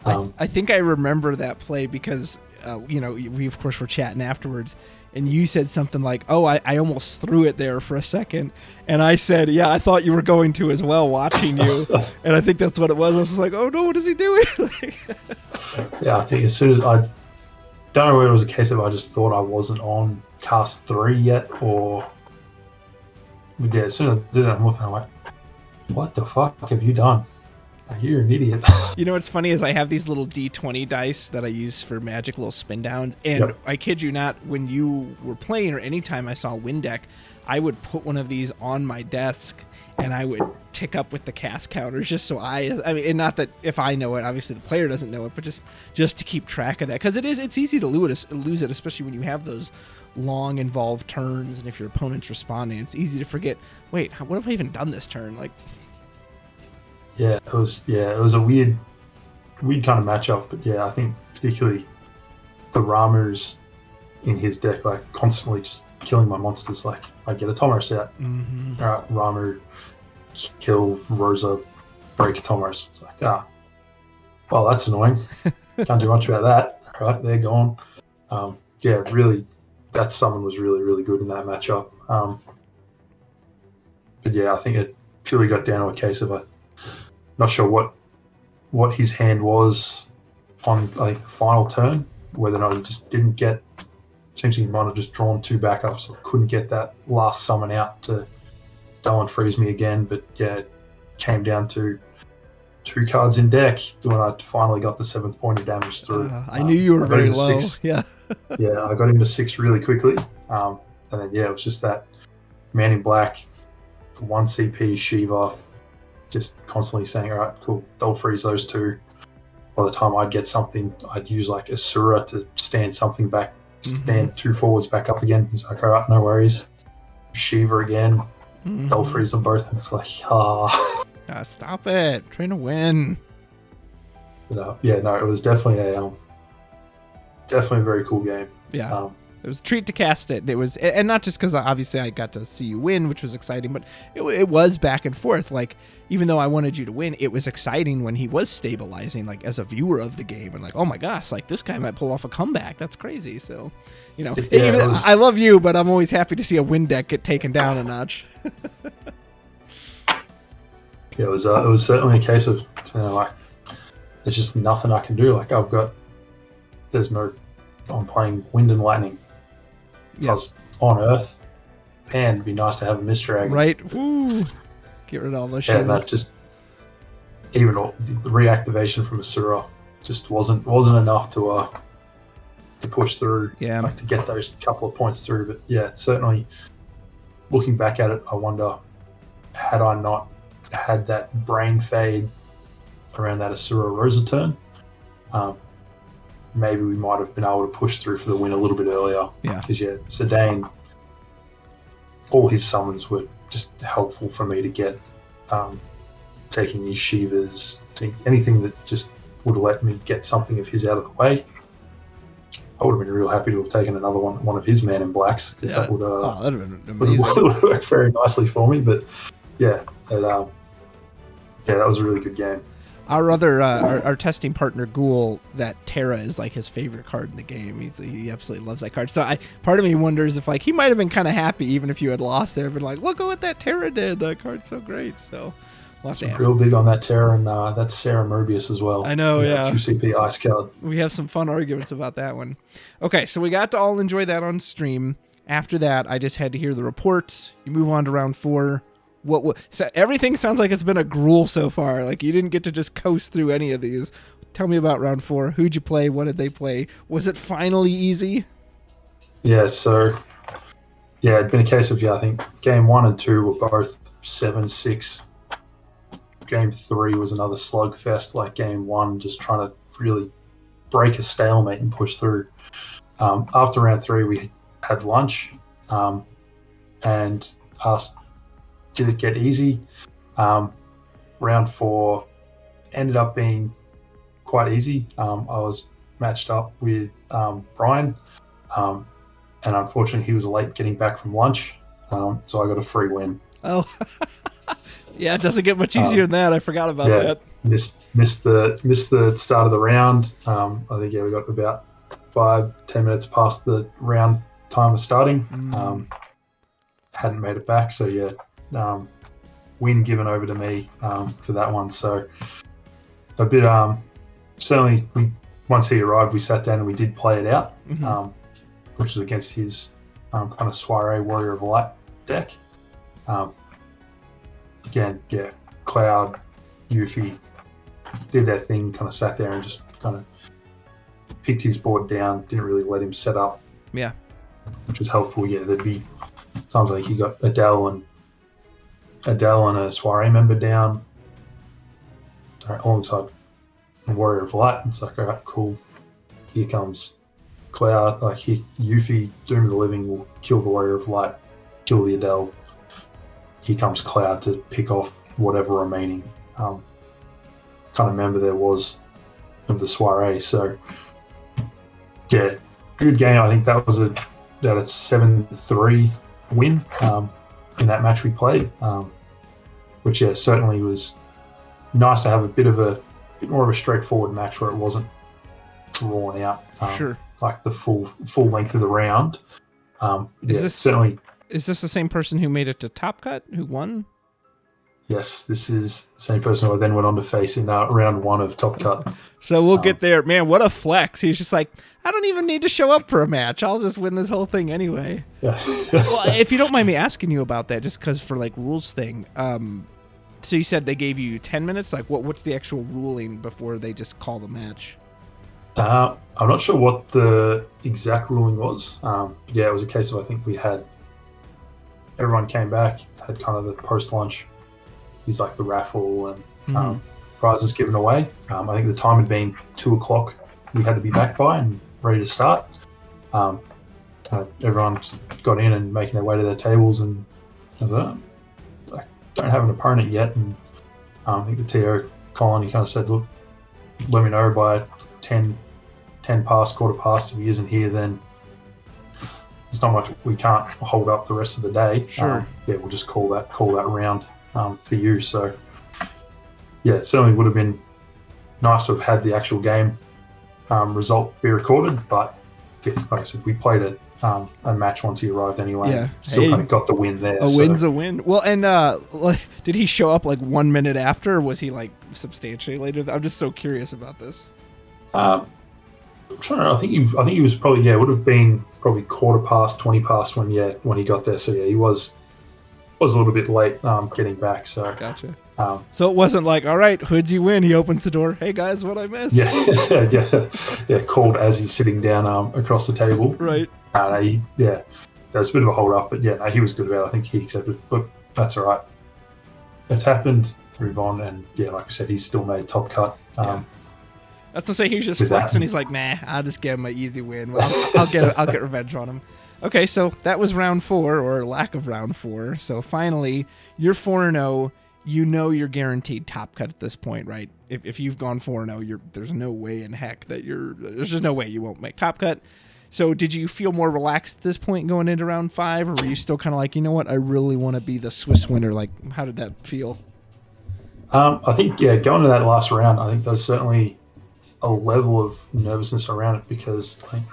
I think I remember that play because, we of course were chatting afterwards, and you said something like, oh, I almost threw it there for a second. And I said, yeah, I thought you were going to as well, watching you. And I think that's what it was. I was just like, oh no, what is he doing? I think as soon as I don't know whether it was a case of I just thought I wasn't on cast 3 yet, or as soon as I did it, I'm looking, I'm like, what the fuck have you done? You're an idiot. You know what's funny is I have these little D20 dice that I use for magic little spin downs, and I kid you not, when you were playing or anytime I saw Wind Deck, I would put one of these on my desk and I would tick up with the cast counters just so I mean, and not that if I know it, obviously the player doesn't know it, but just to keep track of that, because it's easy to lose it, especially when you have those long involved turns, and if your opponent's responding, it's easy to forget, wait, what have I even done this turn? Like, it was a weird kind of matchup, but I think particularly the Ramus in his deck, like constantly just killing my monsters. Like, I get a Tomos out, all right, Ramu, kill Rosa, break a Tomos. It's like, well, that's annoying. Can't do much about that. Right, they're gone. Really, that summon was really, really good in that matchup. But I think it purely got down to a case of not sure what his hand was on the final turn, whether or not he just didn't get. Seems he might have just drawn 2 backups, or couldn't get that last summon out to dull and freeze me again. But it came down to 2 cards in deck when I finally got the 7th point of damage through. I knew you were very low. 6. Yeah. I got into 6 really quickly. And then it was just that Man in Black, 1 CP Shiva, just constantly saying, all right, cool, they'll freeze those 2. By the time I'd get something, I'd use like Asura to stand something back, stand 2 forwards back up again. He's like, all right, no worries. Shiva again, they'll freeze them both. And it's like, stop it. Trying to win. But, it was definitely a very cool game. Yeah. It was a treat to cast it. It was, and not just because obviously I got to see you win, which was exciting, but it was back and forth. Like, even though I wanted you to win, it was exciting when he was stabilizing, like as a viewer of the game, and like, oh my gosh, like this guy might pull off a comeback. That's crazy. So, I love you, but I'm always happy to see a win deck get taken down a notch. It was certainly a case of like there's just nothing I can do. Like I'm playing Wind and Lightning. If I was on Earth, man, it'd be nice to have a Mist Dragon. Right. Woo. Get rid of all those shit. Yeah, that just even the reactivation from Asura just wasn't enough to push through. Yeah. Like to get those couple of points through. But yeah, certainly looking back at it, I wonder had I not had that brain fade around that Asura Rosa turn, maybe we might have been able to push through for the win a little bit earlier. Yeah. Because, Zidane, all his summons were just helpful for me to get, taking these Shivas, anything that just would let me get something of his out of the way. I would have been real happy to have taken another one of his Man in Blacks, because that would that'd have been amazing. Would work very nicely for me. But that was a really good game. Our other, our testing partner Ghoul, that Terra is like his favorite card in the game. He absolutely loves that card. So part of me wonders if like he might have been kind of happy even if you had lost there, been like, look at what that Terra did. That card's so great. So we'll have to ask real big on that Terra, and that's Sarah Mobius as well. I know, yeah. 2 CP Ice card. We have some fun arguments about that one. Okay, so we got to all enjoy that on stream. After that, I just had to hear the reports. You move on to round 4. So everything sounds like it's been a gruel so far. Like you didn't get to just coast through any of these. Tell me about round 4. Who'd you play? What did they play? Was it finally easy? Yeah, so it'd been a case of I think game 1 and 2 were both 7-6. Game 3 was another slugfest like game 1, just trying to really break a stalemate and push through. After round 3, we had lunch and asked, did it get easy? Round 4 ended up being quite easy. I was matched up with Brian, and unfortunately he was late getting back from lunch, so I got a free win. Oh, yeah, it doesn't get much easier than that. I forgot about that. Missed the start of the round. I think we got about 5-10 minutes past the round time of starting. Hadn't made it back, so win given over to me for that one. So a bit certainly once he arrived, we sat down and we did play it out, which was against his kind of soiree Warrior of Light deck. Again, Cloud, Yuffie did their thing, kind of sat there and just kind of picked his board down, didn't really let him set up. Yeah. Which was helpful. Yeah, there'd be times like he got Adele and a soiree member down alongside a Warrior of Light. It's like, all right, cool. Here comes Cloud. Like Yuffie, Doom of the Living will kill the Warrior of Light, kill the Adele. Here comes Cloud to pick off whatever remaining kind of member there was of the soiree. So good game. I think that was a 7-3 win in that match we played, which certainly was nice to have a bit more of a straightforward match where it wasn't drawn out. Sure. Like the full length of the round. Is this certainly? Is this the same person who made it to Top Cut who won? Yes, this is the same person who I then went on to face in round 1 of Top Cut. So we'll get there. Man, what a flex. He's just like, I don't even need to show up for a match. I'll just win this whole thing anyway. Yeah. Well, if you don't mind me asking you about that, just because for like rules thing, so you said they gave you 10 minutes? Like what's the actual ruling before they just call the match? I'm not sure what the exact ruling was. It was a case of, I think we had, everyone came back, had kind of the post-lunch, he's like the raffle and prizes given away. I think the time had been 2:00. We had to be back by and ready to start. Everyone got in and making their way to their tables, and I was like, don't have an opponent yet. And I think the TO, Colin, he kind of said, look, let me know by 10 past, quarter past. If he isn't here, then it's not much. We can't hold up the rest of the day. Sure. Yeah, we'll just call that round for you. So yeah, it certainly would have been nice to have had the actual game result be recorded, but yeah, like I said, we played a match once he arrived anyway. Yeah. Still kind of got the win there. A win's a win. Well, and did he show up like 1 minute after, or was he like substantially later? I'm just so curious about this. I'm trying to, I think he was probably, it would have been probably 20 past when he got there. So yeah, he was a little bit late getting back. So gotcha. So it wasn't like, all right, Hoods, you win. He opens the door. Hey guys, what I missed? Yeah. Called as he's sitting down across the table. Right. There's a bit of a hold up, but yeah, no, he was good about it. I think he accepted. But that's all right. It's happened. Move on, and yeah, like I said, he's still made top cut. That's to say, he's just flexing. He's like, nah, I'll just give him an easy win. Well, I'll get revenge on him. Okay, so that was round 4, or lack of round 4. So finally, you're 4-0. You know you're guaranteed top cut at this point, right? If you've gone 4-0, there's no way in heck that there's just no way you won't make top cut. So did you feel more relaxed at this point going into round 5, or were you still kind of like, you know what, I really want to be the Swiss winner? Like, how did that feel? I think, going to that last round, I think there's certainly a level of nervousness around it, because I think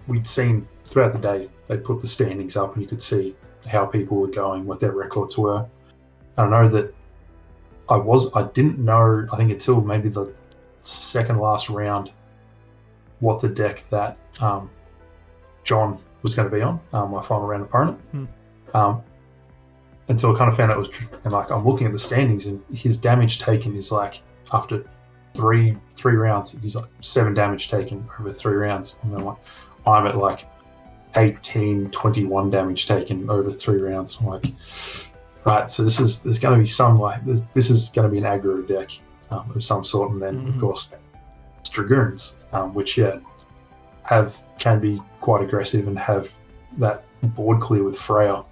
we'd seen throughout the day, they put the standings up and you could see how people were going, what their records were. I know that I didn't know, I think until maybe the second last round, what the deck that John was going to be on, my final round opponent. Until I kind of found out it was true. And like, I'm looking at the standings, and his damage taken is like, after three rounds, he's like 7 damage taken over 3 rounds. And I'm at like 18, 21 damage taken over 3 rounds. I'm like, right, so there's going to be some, like, this is going to be an aggro deck of some sort. And then, of course, it's Dragoons, which, can be quite aggressive and have that board clear with Freya.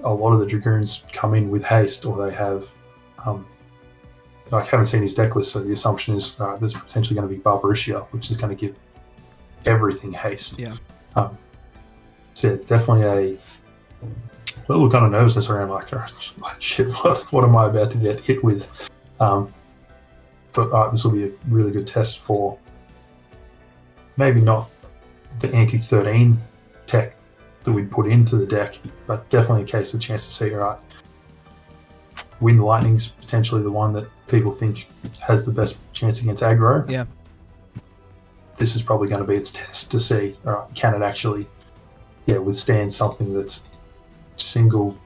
A lot of the Dragoons come in with haste, or they have, I haven't seen his deck list, so the assumption is there's potentially going to be Barbarissia, which is going to give everything haste. Yeah. So definitely a little kind of nervousness around, like shit, what am I about to get hit with? But this will be a really good test for maybe not the anti-13 tech that we put into the deck, but definitely a chance to see, all right, Wind Lightning's potentially the one that people think has the best chance against aggro. Yeah. This is probably going to be its test to see, all right, can it actually withstand something that's single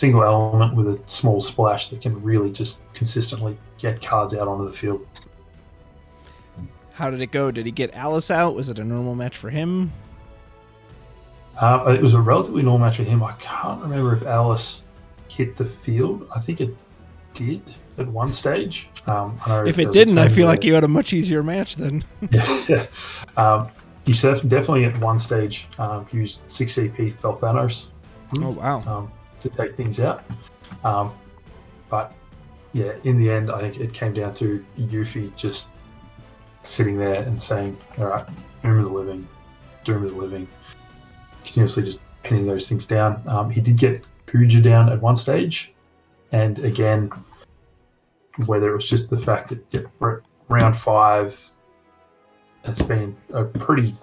element with a small splash that can really just consistently get cards out onto the field. How did it go? Did he get Alice out? Was it a normal match for him? It was a relatively normal match for him. I can't remember if Alice hit the field. I think it did at one stage. If it didn't, I feel like you had a much easier match then. He definitely at one stage used 6 CP Felthanos. Oh, wow. To take things out. But yeah, in the end, I think it came down to Yuffie just sitting there and saying, all right, Doom of the Living, continuously just pinning those things down. He did get Kuja down at one stage, and again, whether it was just the fact that we're at round 5, it's been a pretty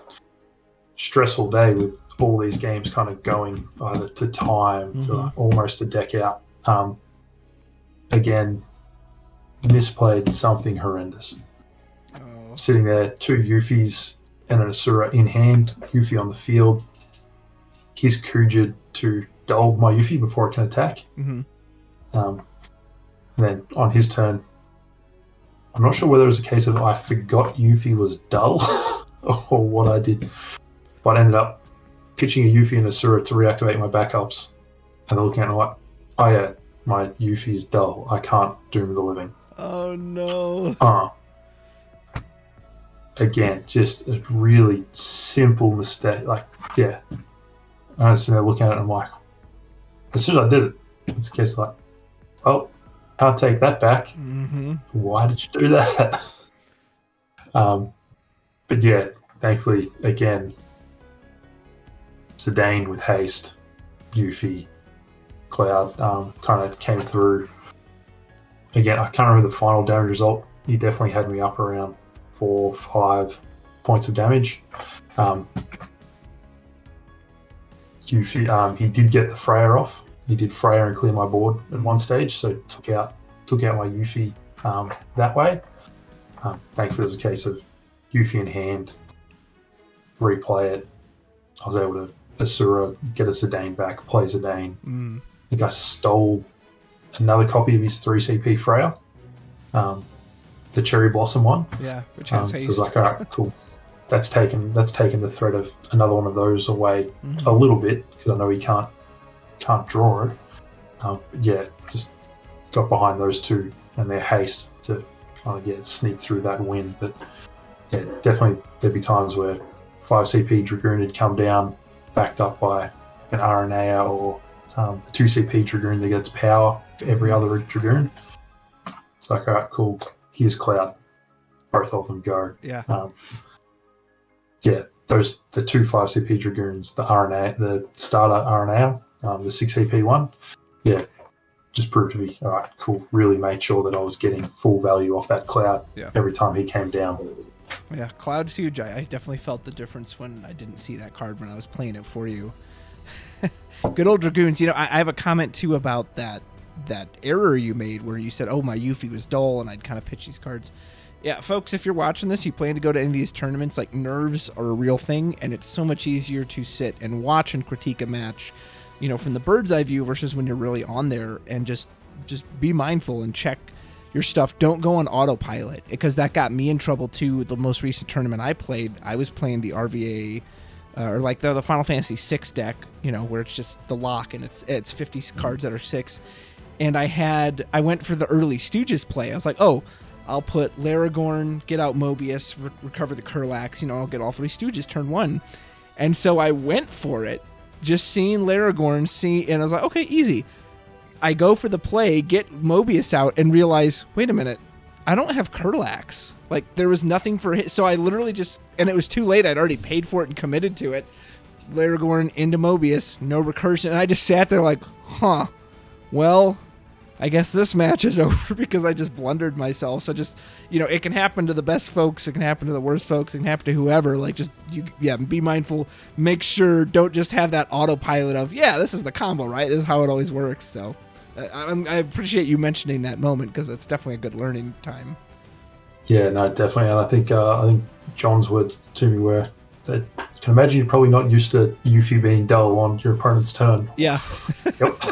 stressful day with all these games kind of going either to time to almost a deck out. Again, misplayed something horrendous. Sitting there, 2 Yuffies and an Asura in hand, Yuffie on the field. He's Kuja to dull my Yuffie before it can attack. And then on his turn, I'm not sure whether it was a case of I forgot Yuffie was dull or what I did, but I ended up pitching a Yuffie and Asura to reactivate my backups, and they're looking at it like, oh yeah, my Yuffie's dull. I can't Doom of the Living. Oh no. Again, just a really simple mistake. Like, yeah. I was sitting there looking at it and I'm like, as soon as I did it, it's a case of like, oh, can't take that back. Why did you do that? But yeah, thankfully, again, Zidane with haste, Yuffie, Cloud kind of came through. Again, I can't remember the final damage result. He definitely had me up around 4 or 5 points of damage. Yuffie, he did get the Freya off. He did Freya and clear my board at one stage, so took out my Yuffie that way. Thankfully, it was a case of Yuffie in hand, replay it. I was able to Asura, get a Zidane back, play Zidane. I think I stole another copy of his 3CP Freya, the Cherry Blossom one. Yeah, which has haste. So it's like, all right, cool. That's taken the threat of another one of those away a little bit, because I know he can't draw it. But yeah, just got behind those two and their haste to kind of sneak through that win. But yeah, definitely there'd be times where 5CP Dragoon had come down, backed up by an RNA or the 2CP Dragoon that gets power for every other Dragoon. It's like, all right, cool. Here's Cloud. Both of them go. Yeah. Yeah, the 2 5CP Dragoons, the RNA, the starter RNA, the 6CP one, yeah, just proved to be, all right, cool. Really made sure that I was getting full value off that Cloud every time he came down. Yeah, Cloud's huge. I definitely felt the difference when I didn't see that card when I was playing it for you. Good old Dragoons. I have a comment too about that error you made where you said, oh, my Yuffie was dull, and I'd kind of pitch these cards. Yeah, folks, if you're watching this, you plan to go to any of these tournaments, like, nerves are a real thing, and it's so much easier to sit and watch and critique a match, from the bird's eye view versus when you're really on there, and just be mindful and check your stuff. Don't go on autopilot, because that got me in trouble too. The most recent tournament I played, I was playing the RVA, or like the Final Fantasy 6 deck, where it's just the lock, and it's 50 cards that are 6, and I went for the early Stooges play. I was like, oh, I'll put Laragorn, get out Mobius, recover the Kurlax, I'll get all 3 Stooges turn 1. And so I went for it, just seeing Laragorn, and I was like, okay, easy. I go for the play, get Mobius out, and realize, wait a minute, I don't have Kurlax. Like, there was nothing for it. So I literally and it was too late, I'd already paid for it and committed to it. Laragorn into Mobius, no recursion, and I just sat there like, well, I guess this match is over because I just blundered myself. So just, it can happen to the best folks. It can happen to the worst folks. It can happen to whoever. Like, just, be mindful. Make sure, don't just have that autopilot of, this is the combo, right? This is how it always works. So I appreciate you mentioning that moment, because it's definitely a good learning time. Yeah, no, definitely. And I think John's words to me were, I can imagine you're probably not used to Yuffie being dull on your opponent's turn. Yeah. Yep.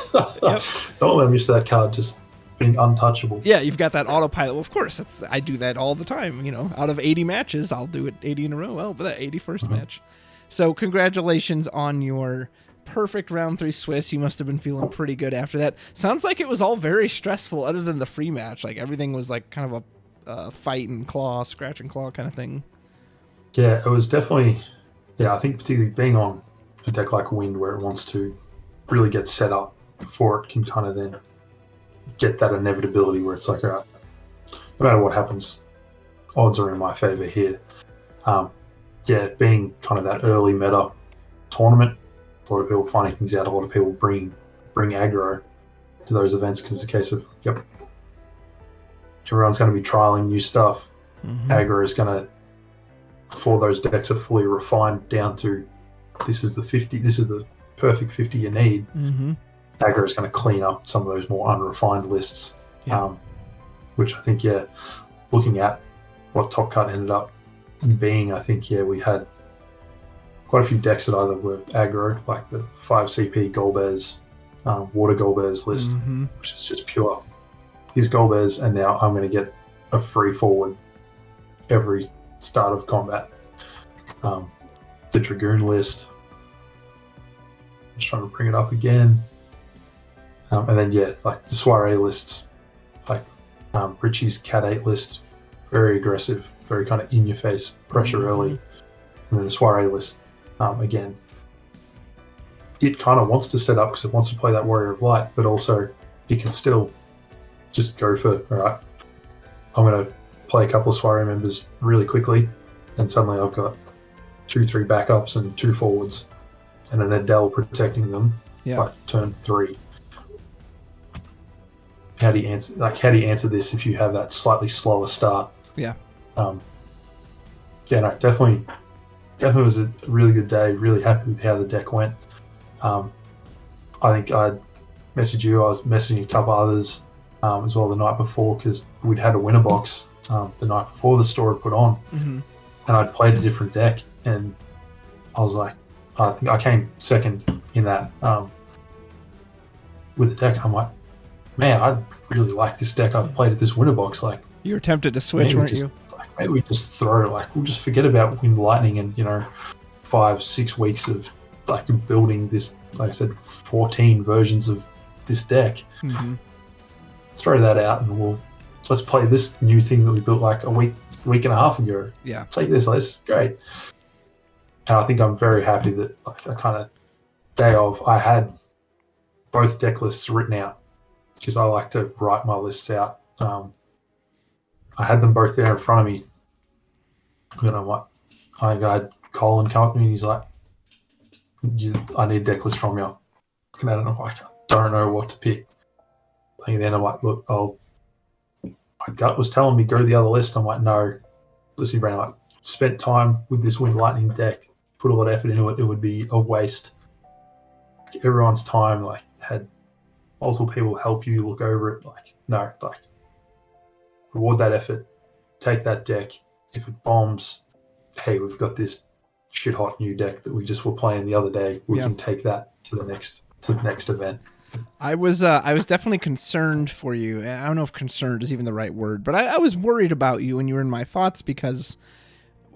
I'm used to that card just being untouchable. Yeah, you've got that autopilot. Well, of course, I do that all the time. Out of 80 matches, I'll do it 80 in a row. Well, but that 81st match. So congratulations on your perfect round 3 Swiss. You must have been feeling pretty good after that. Sounds like it was all very stressful other than the free match. Like, everything was like kind of a fight and claw, scratch and claw kind of thing. Yeah, it was definitely, I think particularly being on a deck like Wind, where it wants to really get set up before it can kind of then get that inevitability where it's like, all right, no matter what happens, odds are in my favor here. Being kind of that early meta tournament, a lot of people finding things out, a lot of people bring aggro to those events, because it's a case of, everyone's going to be trialing new stuff. Aggro is going to, before those decks are fully refined down to, this is the perfect 50 you need, aggro is going to clean up some of those more unrefined lists, which I think, looking at what Top Cut ended up being, I think, we had quite a few decks that either were aggro, like the 5CP Golbez, Water Golbez list, which is just pure, here's Golbez, and now I'm going to get a free forward every start of combat. The Dragoon list, I'm just trying to bring it up again, and then like the Soiree lists, like Richie's Cat 8 list, very aggressive, very kind of in your face pressure early, and then the Soiree list, again, it kind of wants to set up because it wants to play that Warrior of Light, but also it can still just go for, all right, I'm going to play a couple of Soiree members really quickly, and suddenly I've got 2-3 backups and 2 forwards. and an Adele protecting them by turn 3. How do you answer this if you have that slightly slower start? Yeah. No, definitely was a really good day. Really happy with how the deck went. I think I messaged you. I was messaging a couple others as well the night before, because we'd had a winner box the night before the store had put on, and I'd played a different deck, and I was like, I think I came second in that with the deck. I'm like, man, I really like this deck. I've played at this winner box. Like, you were tempted to switch, weren't you? Maybe we just we'll just forget about Wind Lightning and 5-6 weeks of building this, like I said, 14 versions of this deck. Throw that out, and let's play this new thing that we built like a week and a half ago. Yeah, take this is great. And I think I'm very happy that I kind of day of I had both deck lists written out, because I like to write my lists out. I had them both there in front of me. And I'm like, I had Colin come up to me and he's like, I need a deck list from you. Looking at it, I'm like, I don't know what to pick. And then I'm like, look, my gut was telling me go to the other list. I'm like, no. Listen, Brandon, like, spent time with this Wind Lightning deck, put a lot of effort into it, it would be a waste. Everyone's time, had multiple people help you look over it. No, reward that effort, take that deck. If it bombs, hey, we've got this shit hot new deck that we just were playing the other day. We can take that to the next event. I was definitely concerned for you. I don't know if concerned is even the right word, but I was worried about you when you were in my thoughts, because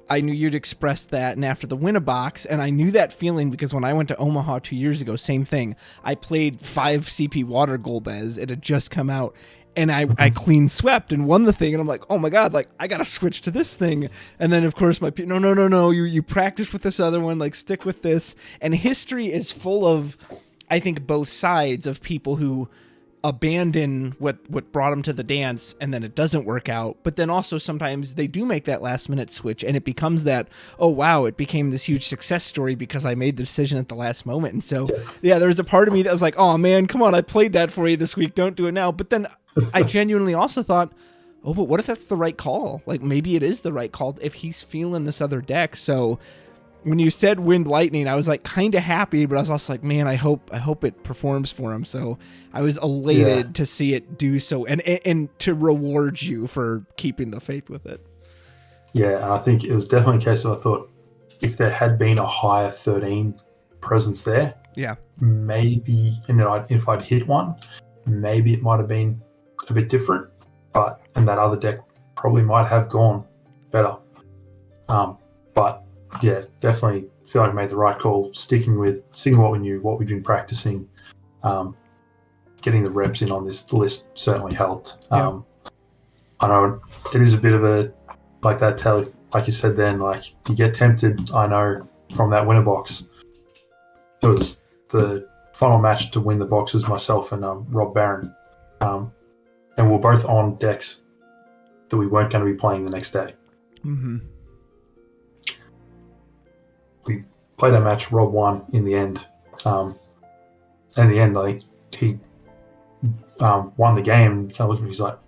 I knew you'd expressed that, and after the Winnabox, and I knew that feeling because when I went to Omaha 2 years ago, same thing. I played 5 CP Water Golbez. It had just come out, and I clean swept and won the thing, and I'm like, oh my god, I gotta switch to this thing. And then of course no, you practice with this other one, stick with this. And history is full of, I think, both sides of people who abandon what brought them to the dance, and then it doesn't work out. But then also sometimes they do make that last minute switch, and it becomes that, oh wow, it became this huge success story because I made the decision at the last moment. And so there was a part of me that was like, oh man, come on, I played that for you this week, don't do it now. But then I genuinely also thought, oh, but what if that's the right call? Maybe it is the right call if he's feeling this other deck. So when you said Wind Lightning, I was kind of happy, but I was also like, man, I hope it performs for him. So I was elated to see it do so, and to reward you for keeping the faith with it. Yeah, and I think it was definitely a case of, I thought if there had been a higher 13 presence there, maybe, if I'd hit one, maybe it might have been a bit different, and that other deck probably might have gone better. But yeah, definitely feel like I made the right call, sticking with what we knew, what we've been practicing. Getting the reps in on this list certainly helped. I know it is a bit of a, that tell, like you said then, you get tempted, I know, from that winner box. It was the final match to win the box was myself and Rob Barron. And we were both on decks that we weren't going to be playing the next day. We played our match. Rob won in the end. In the end, he won the game. And kind of looked at me, he's like,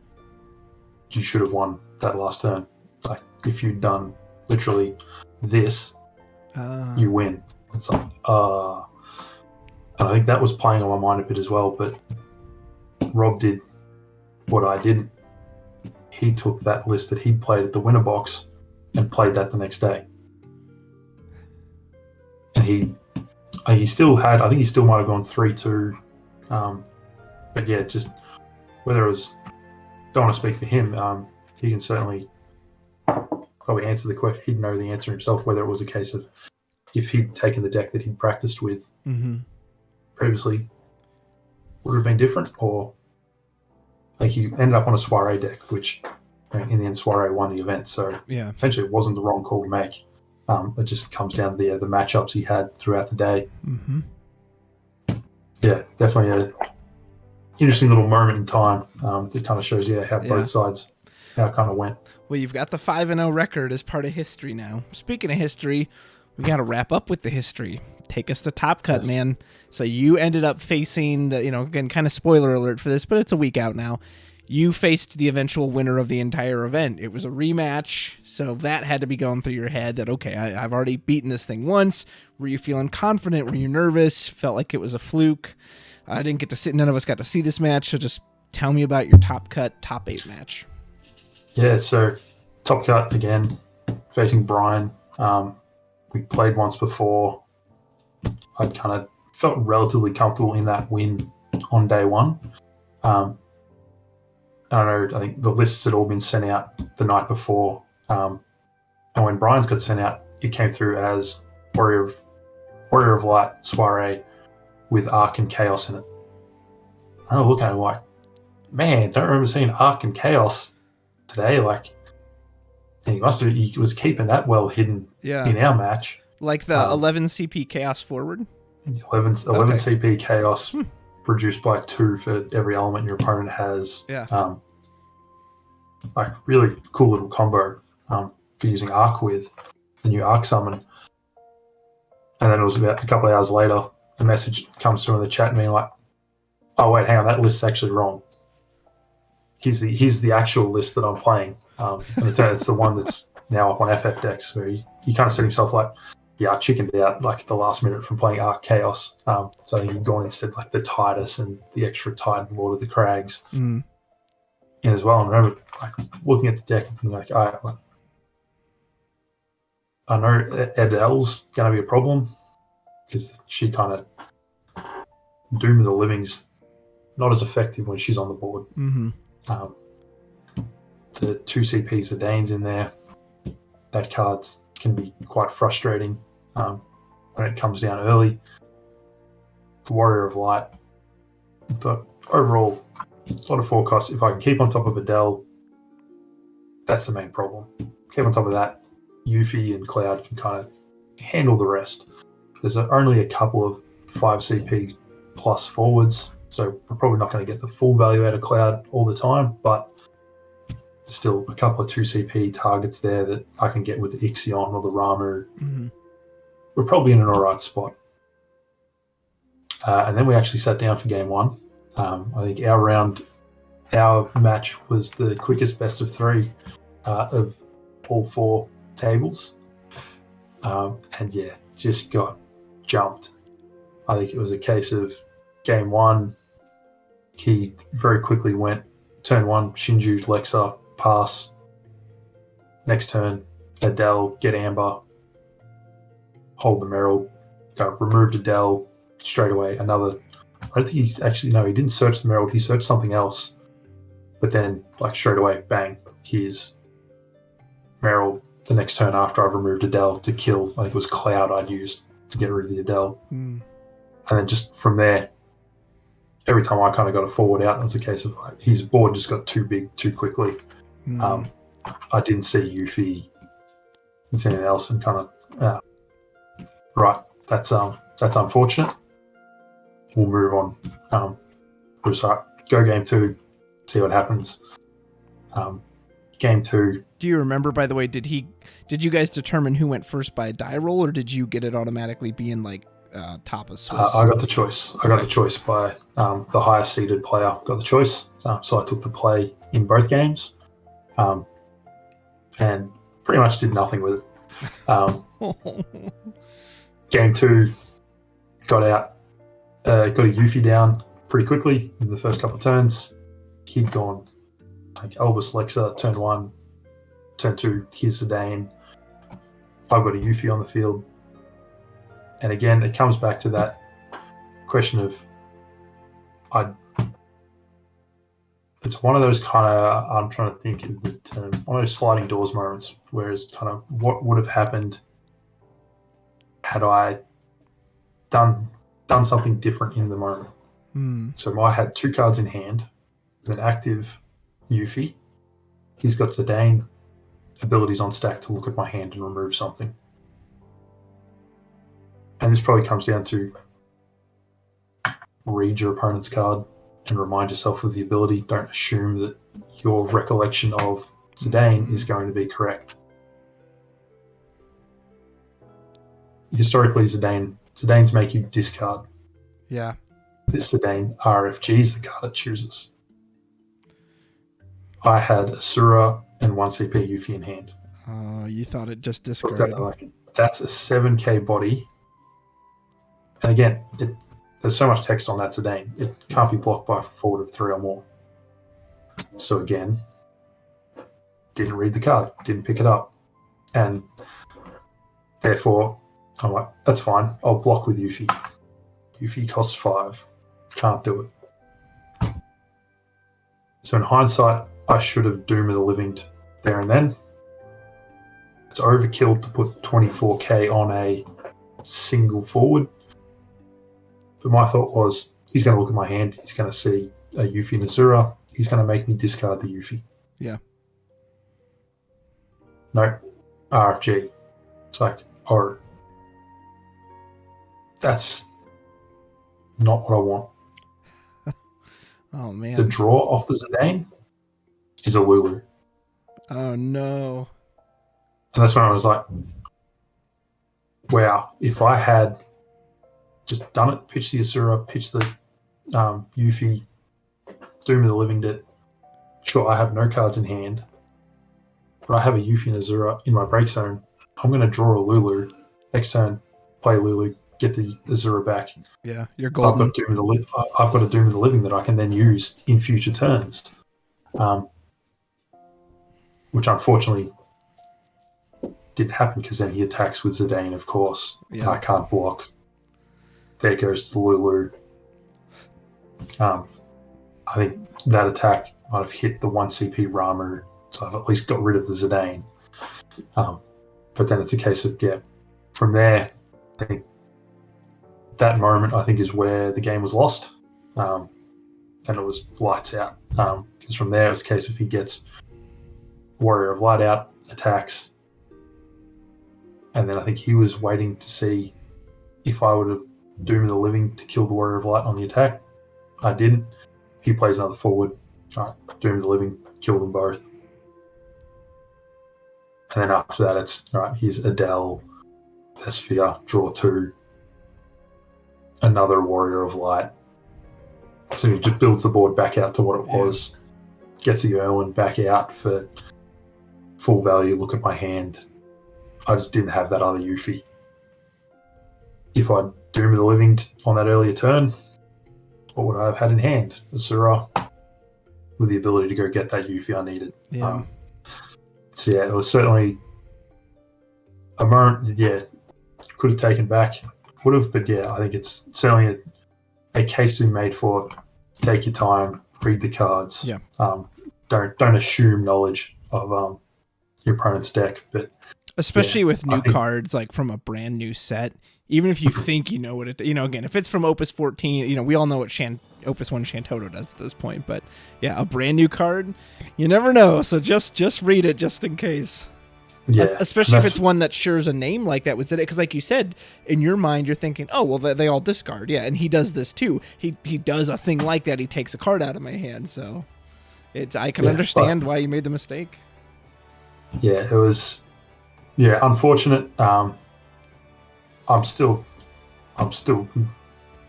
"You should have won that last turn. If you'd done literally this, you win." It's and I think that was playing on my mind a bit as well. But Rob did what I did. He took that list that he'd played at the winner box and played that the next day. And he still had, I think he still might have gone 3-2. But yeah, just whether it was, don't want to speak for him, he can certainly probably answer the question. He'd know the answer himself, whether it was a case of if he'd taken the deck that he'd practiced with previously, would it have been different, or he ended up on a soiree deck, which in the end soiree won the event. So essentially it wasn't the wrong call to make. It just comes down to the matchups he had throughout the day. Yeah, definitely a interesting little moment in time that kind of shows how both sides, how it kind of went. Well, you've got the 5-0 record as part of history now. Speaking of history, we got to wrap up with the history. take us to Top Cut, Yes. man. So you ended up facing the, again, kind of spoiler alert for this, but it's a week out now. You faced the eventual winner of the entire event. It was a rematch, so that had to be going through your head that, okay, I've already beaten this thing once. Were you feeling confident? Were you nervous? Felt like it was a fluke? None of us got to see this match, so just tell me about your Top Cut top 8 match. Yeah, so Top Cut again, facing Brian. We played once before. I kind of felt relatively comfortable in that win on day one. I don't know, I think the lists had all been sent out the night before. And when Brian's got sent out, it came through as Warrior of Light soiree with Arc and Chaos in it. I remember looking at it like, man, don't remember seeing Arc and Chaos today. Like, he was keeping that well hidden in our match. Like the 11 CP Chaos Forward? 11 CP Chaos produced by 2 for every element your opponent has. Yeah. Like, really cool little combo for using Arc with the new Arc summon. And then it was about a couple of hours later, a message comes through in the chat being like, oh, wait, hang on, that list's actually wrong. Here's the actual list that I'm playing. And it's the one that's now up on FF decks, where he kind of said himself like, yeah, I chickened out like the last minute from playing Arc Chaos. So he'd gone instead like the Titus and the extra Titan Lord of the Crags in as well. And I remember like looking at the deck and being like, all right, like, I know Edel's going to be a problem because she kind of Doom of the Living's not as effective when she's on the board. Mm-hmm. The 2 CP Zidane's in there. That card can be quite frustrating when it comes down early. The Warrior of Light. But overall, it's not a forecast. If I can keep on top of Adele, that's the main problem. Keep on top of that, Yuffie and Cloud can kind of handle the rest. There's only a couple of 5 CP plus forwards, so we're probably not going to get the full value out of Cloud all the time, but there's still a couple of 2 CP targets there that I can get with the Ixion or the Ramu. Mm-hmm. We're probably in an alright spot. And then we actually sat down for game 1. I think our match was the quickest best of 3 of all 4 tables. And yeah, just got jumped. I think it was a case of game 1, he very quickly went turn 1, Shinju, Lexa, pass. Next turn, Adele, get Amber, hold the Merrill, removed Adele straight away. Another, I don't think he didn't search the Merrill, he searched something else. But then, like, straight away, bang, here's Merrill the next turn after I've removed Adele to kill, I think it was Cloud I'd used to get rid of the Adele. And then just from there, every time I kind of got a forward out, it was a case of like, his board just got too big too quickly. I didn't see Yuffie and anything else, and kind of right. That's unfortunate. We'll move on. We'll start go game 2, see what happens. Game 2. Do you remember, by the way, did you guys determine who went first by a die roll, or did you get it automatically being like top of Swiss? I got the choice. I got the choice by the highest seeded player. Got the choice, so I took the play in both games, and pretty much did nothing with it. Game 2, got out, got a Yuffie down pretty quickly in the first couple of turns. He'd gone like Elvis Lexa, turn 1, turn 2, here's Zidane. I've got a Yuffie on the field. And again, it comes back to that question of, it's one of those kind of, I'm trying to think of the term, one of those sliding doors moments, where it's kind of what would have happened had I done something different in the moment. So I had 2 cards in hand with an active Yuffie. He's got Zidane abilities on stack to look at my hand and remove something. And this probably comes down to read your opponent's card and remind yourself of the ability. Don't assume that your recollection of Zidane is going to be correct. Historically, Zidane Sedanes make you discard. Yeah. This Sedane RFG is the card it chooses. I had Asura and 1 CP Yuffie in hand. Oh, you thought it just Looked at discarded. it like, that's a 7k body. And again, there's so much text on that Sedane. It can't be blocked by a forward of 3 or more. So again, didn't read the card, didn't pick it up. And therefore, I'm like, that's fine. I'll block with Yuffie. Yuffie costs 5. Can't do it. So in hindsight, I should have Doom of the Living there and then. It's overkill to put 24k on a single forward. But my thought was, he's going to look at my hand, he's going to see a Yuffie and Azura, he's going to make me discard the Yuffie. Yeah. No, RFG. It's like, oh, that's not what I want. Oh, man. The draw off the Zidane is a Lulu. Oh, no. And that's when I was like, wow, if I had just done it, pitched the Asura, pitched the Yuffie, Doom of the Living Dead, sure, I have no cards in hand, but I have a Yuffie and Azura in my break zone. I'm going to draw a Lulu. Next turn, play Lulu, get the Azura back. Yeah, you're I've golden. got I've got a Doom of the Living that I can then use in future turns, which unfortunately didn't happen because then he attacks with Zidane, of course. Yeah. I can't block. There goes the Lulu. I think that attack might have hit the 1 CP Ramu, so I've at least got rid of the Zidane. But then it's a case of, from there, I think that moment, I think, is where the game was lost. And it was lights out. Because from there, it's a case of he gets Warrior of Light out, attacks, and then I think he was waiting to see if I would have Doom of the Living to kill the Warrior of Light on the attack. I didn't. He plays another forward. All right, Doom of the Living, kill them both. And then after that, it's, all right, here's Adele, Vesphere, draw 2, another Warrior of Light. So he just builds the board back out to what it was, gets the Erwin back out for full value. Look at my hand. I just didn't have that other Yuffie. If I'd Doom of the Living on that earlier turn, what would I have had in hand? Asura, with the ability to go get that Yuffie I needed. Yeah. So yeah, it was certainly a moment, could have taken back, would have, but I think it's certainly a case to be made for take your time, read the cards. Yeah. Don't assume knowledge of your opponent's deck, but especially with new cards, like from a brand new set, even if you think you know what it, again, if it's from Opus 14, we all know what Opus 1 Shantoto does at this point, but a brand new card, you never know. So just read it just in case. Yeah. Especially if it's one that shares a name like that was it. Because like you said, in your mind, you're thinking, oh, well, they all discard. Yeah. And he does this too. He does a thing like that. He takes a card out of my hand. So I can understand why you made the mistake. Yeah, it was, unfortunate. I'm still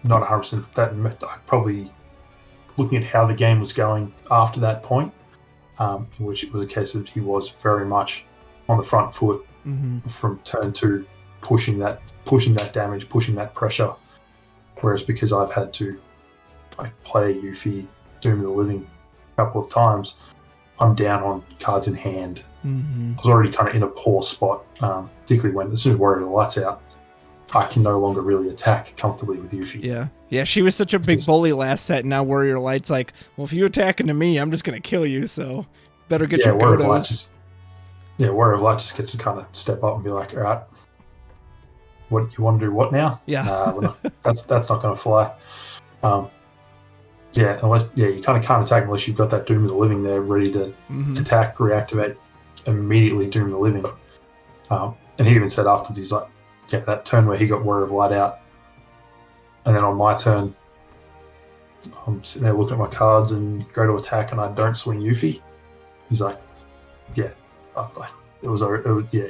not 100% that. I probably looking at how the game was going after that point, in which it was a case of he was very much on the front foot from turn 2, pushing that damage, pushing that pressure. Whereas because I've had to play Yuffie, Doom of the Living a couple of times, I'm down on cards in hand. I was already kind of in a poor spot, particularly when as soon as Warrior of the Light's out, I can no longer really attack comfortably with Yuffie. Yeah, she was such a big bully last set, and now Warrior Light's like, well, if you attack into me, I'm just going to kill you, so better get your Warrior Godos. Warrior of Light just gets to kind of step up and be like, all right, what you want to do what now? Nah, that's not going to fly. Unless you kind of can't attack unless you've got that Doom of the Living there ready to attack, reactivate, immediately Doom of the Living. And he even said afterwards, he's like, that turn where he got Warrior of Light out, and then on my turn, I'm sitting there looking at my cards and go to attack, and I don't swing Yuffie. He's like, it was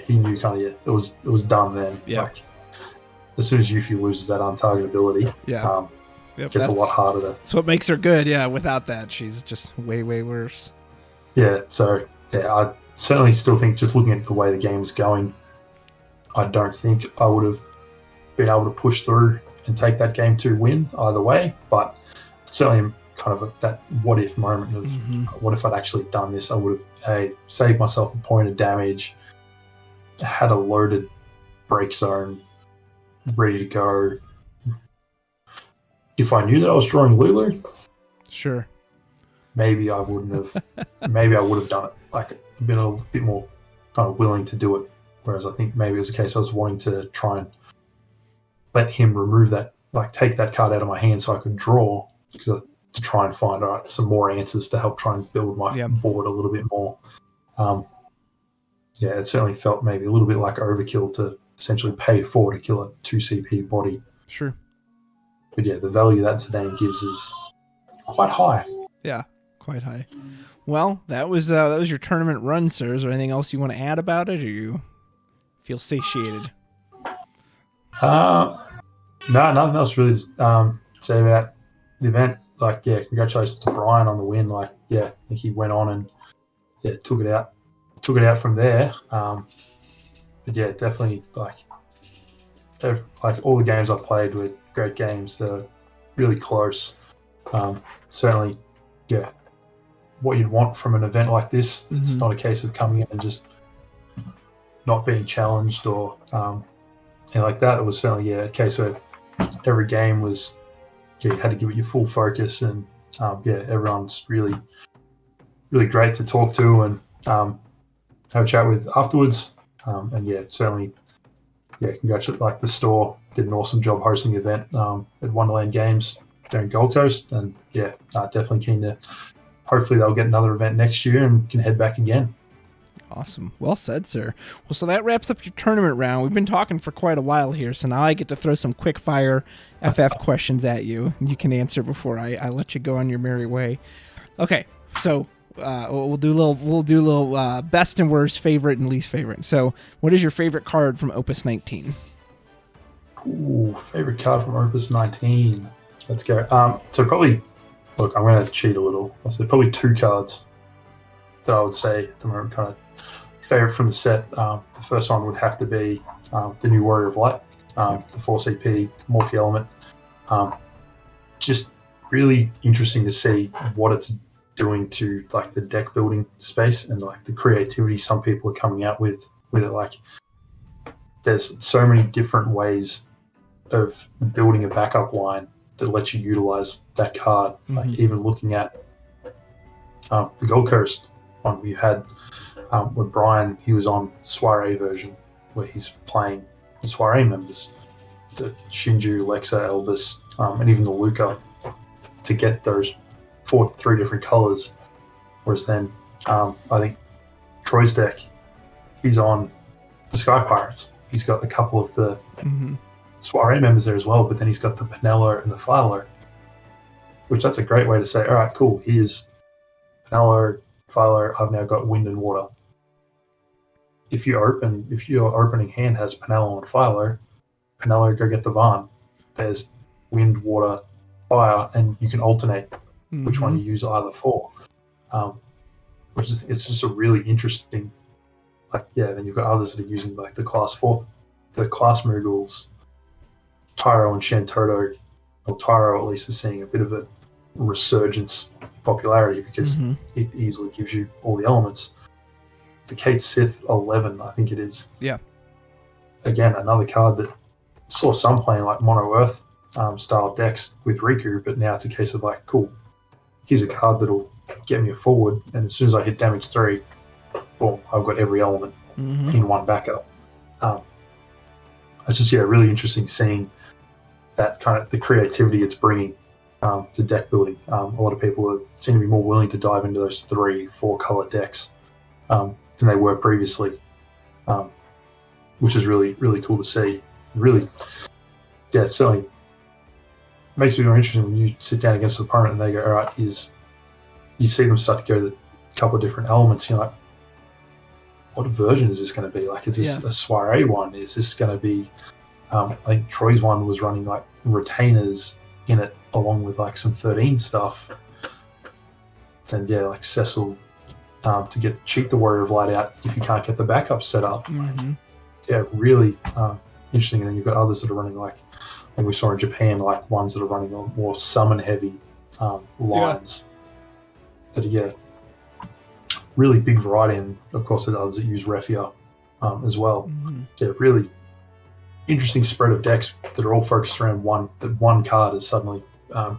he knew kind of it was done then. as soon as Yuffie loses that untargetability, Yeah. it gets a lot harder to. That's what makes her good. Yeah. Without that, she's just way, way worse. Yeah. So yeah, I certainly still think, just looking at the way the game is going, I don't think I would have been able to push through and take that game to win either way. But certainly kind of that what if moment of what if I'd actually done this? I would have saved myself a point of damage, had a loaded break zone ready to go. If I knew that I was drawing Lulu, sure, maybe I wouldn't have. Maybe I would have done it. Like, been a little bit more kind of willing to do it. Whereas I think maybe it was a case I was wanting to try and let him remove that, like take that card out of my hand so I could draw, to try and find some more answers to help try and build my board a little bit more. Yeah, it certainly felt maybe a little bit like overkill to essentially pay 4 to kill a 2 CP body. Sure. But yeah, the value that Zidane gives is quite high. Yeah, quite high. Well, that was your tournament run, sir. Is there anything else you want to add about it, or you feel satiated? No, nothing else really to say about the event. Like, yeah, congratulations to Brian on the win. Like, yeah, I think he went on and took it out from there. But yeah, definitely like all the games I played were great games. They're really close. Certainly, yeah, what you'd want from an event like this. It's not a case of coming in and just not being challenged or like that. It was certainly a case where every game was you had to give it your full focus, and everyone's really great to talk to and have a chat with afterwards. And yeah, certainly, congratulate, like, the store did an awesome job hosting the event at Wonderland Games there in Gold Coast, and definitely keen to. Hopefully they'll get another event next year and can head back again. Awesome. Well said, sir. Well, so that wraps up your tournament round. We've been talking for quite a while here, so now I get to throw some quick fire FF questions at you. You can answer before I let you go on your merry way. Okay, so we'll do a little best and worst, favorite and least favorite. So, what is your favorite card from Opus 19? Ooh, favorite card from Opus 19. Let's go. So probably, look, I'm going to cheat a little. I'll say probably 2 cards that I would say at the moment kind of favorite from the set. The first one would have to be the new Warrior of Light, the 4 CP multi-element. Just really interesting to see what it's doing to like the deck building space and like the creativity some people are coming out with it. Like, there's so many different ways of building a backup line that lets you utilize that card. Like, even looking at the Gold Coast one we had with Brian, he was on Soiree version where he's playing the Soiree members, the Shinju, Lexa, Elvis, and even the Luca, to get those 3 different colors. Whereas then I think Troy's deck, he's on the Sky Pirates. He's got a couple of the Soiree members there as well, but then he's got the Penelo and the Philo, which that's a great way to say, all right, cool, here's Penelo, Philo, I've now got wind and water. If your opening hand has Penelo and Philo, go get the Varn. There's wind, water, fire, and you can alternate which one you use either for. It's just a really interesting, then you've got others that are using like the class Moogles, Tyro and Shantoto, or Tyro at least is seeing a bit of a resurgence popularity because it easily gives you all the elements. The Kate Sith 11, I think it is. Yeah. Again, another card that saw some playing like Mono Earth style decks with Riku, but now it's a case of like, cool, here's a card that'll get me a forward, and as soon as I hit damage 3, boom, I've got every element in one backup. It's just really interesting seeing that kind of the creativity it's bringing to deck building. A lot of people seem to be more willing to dive into those 3-4 color decks than they were previously, which is really, really cool to see. Really, it certainly makes me more interesting when you sit down against an opponent and they go, all right, you see them start to go to a couple of different elements. You're like, what version is this going to be? Like, is this a Soiree one? Is this going to be I think Troy's one was running like retainers in it along with like some 13 stuff. And yeah, like Cecil to cheat the Warrior of Light out if you can't get the backup set up. Mm-hmm. Yeah, really interesting. And then you've got others that are running like we saw in Japan, like ones that are running on more summon heavy lines. That are really big variety, and of course there's others that use Refia as well. Mm-hmm. So really interesting spread of decks that are all focused around one card is suddenly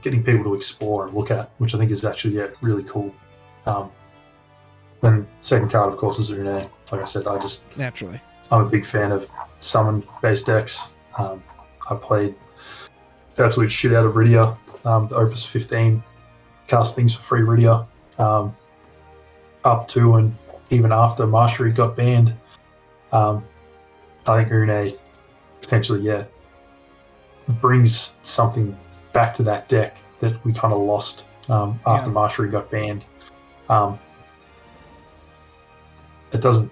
getting people to explore and look at, which I think is actually really cool. Then second card, of course, is Une. Like I said, I'm a big fan of summon-based decks. I played the absolute shit out of Rydia, the Opus 15, cast things for free Rydia, up to and even after Mastery got banned. I think Une potentially, brings something back to that deck that we kind of lost after Mastery got banned. It doesn't,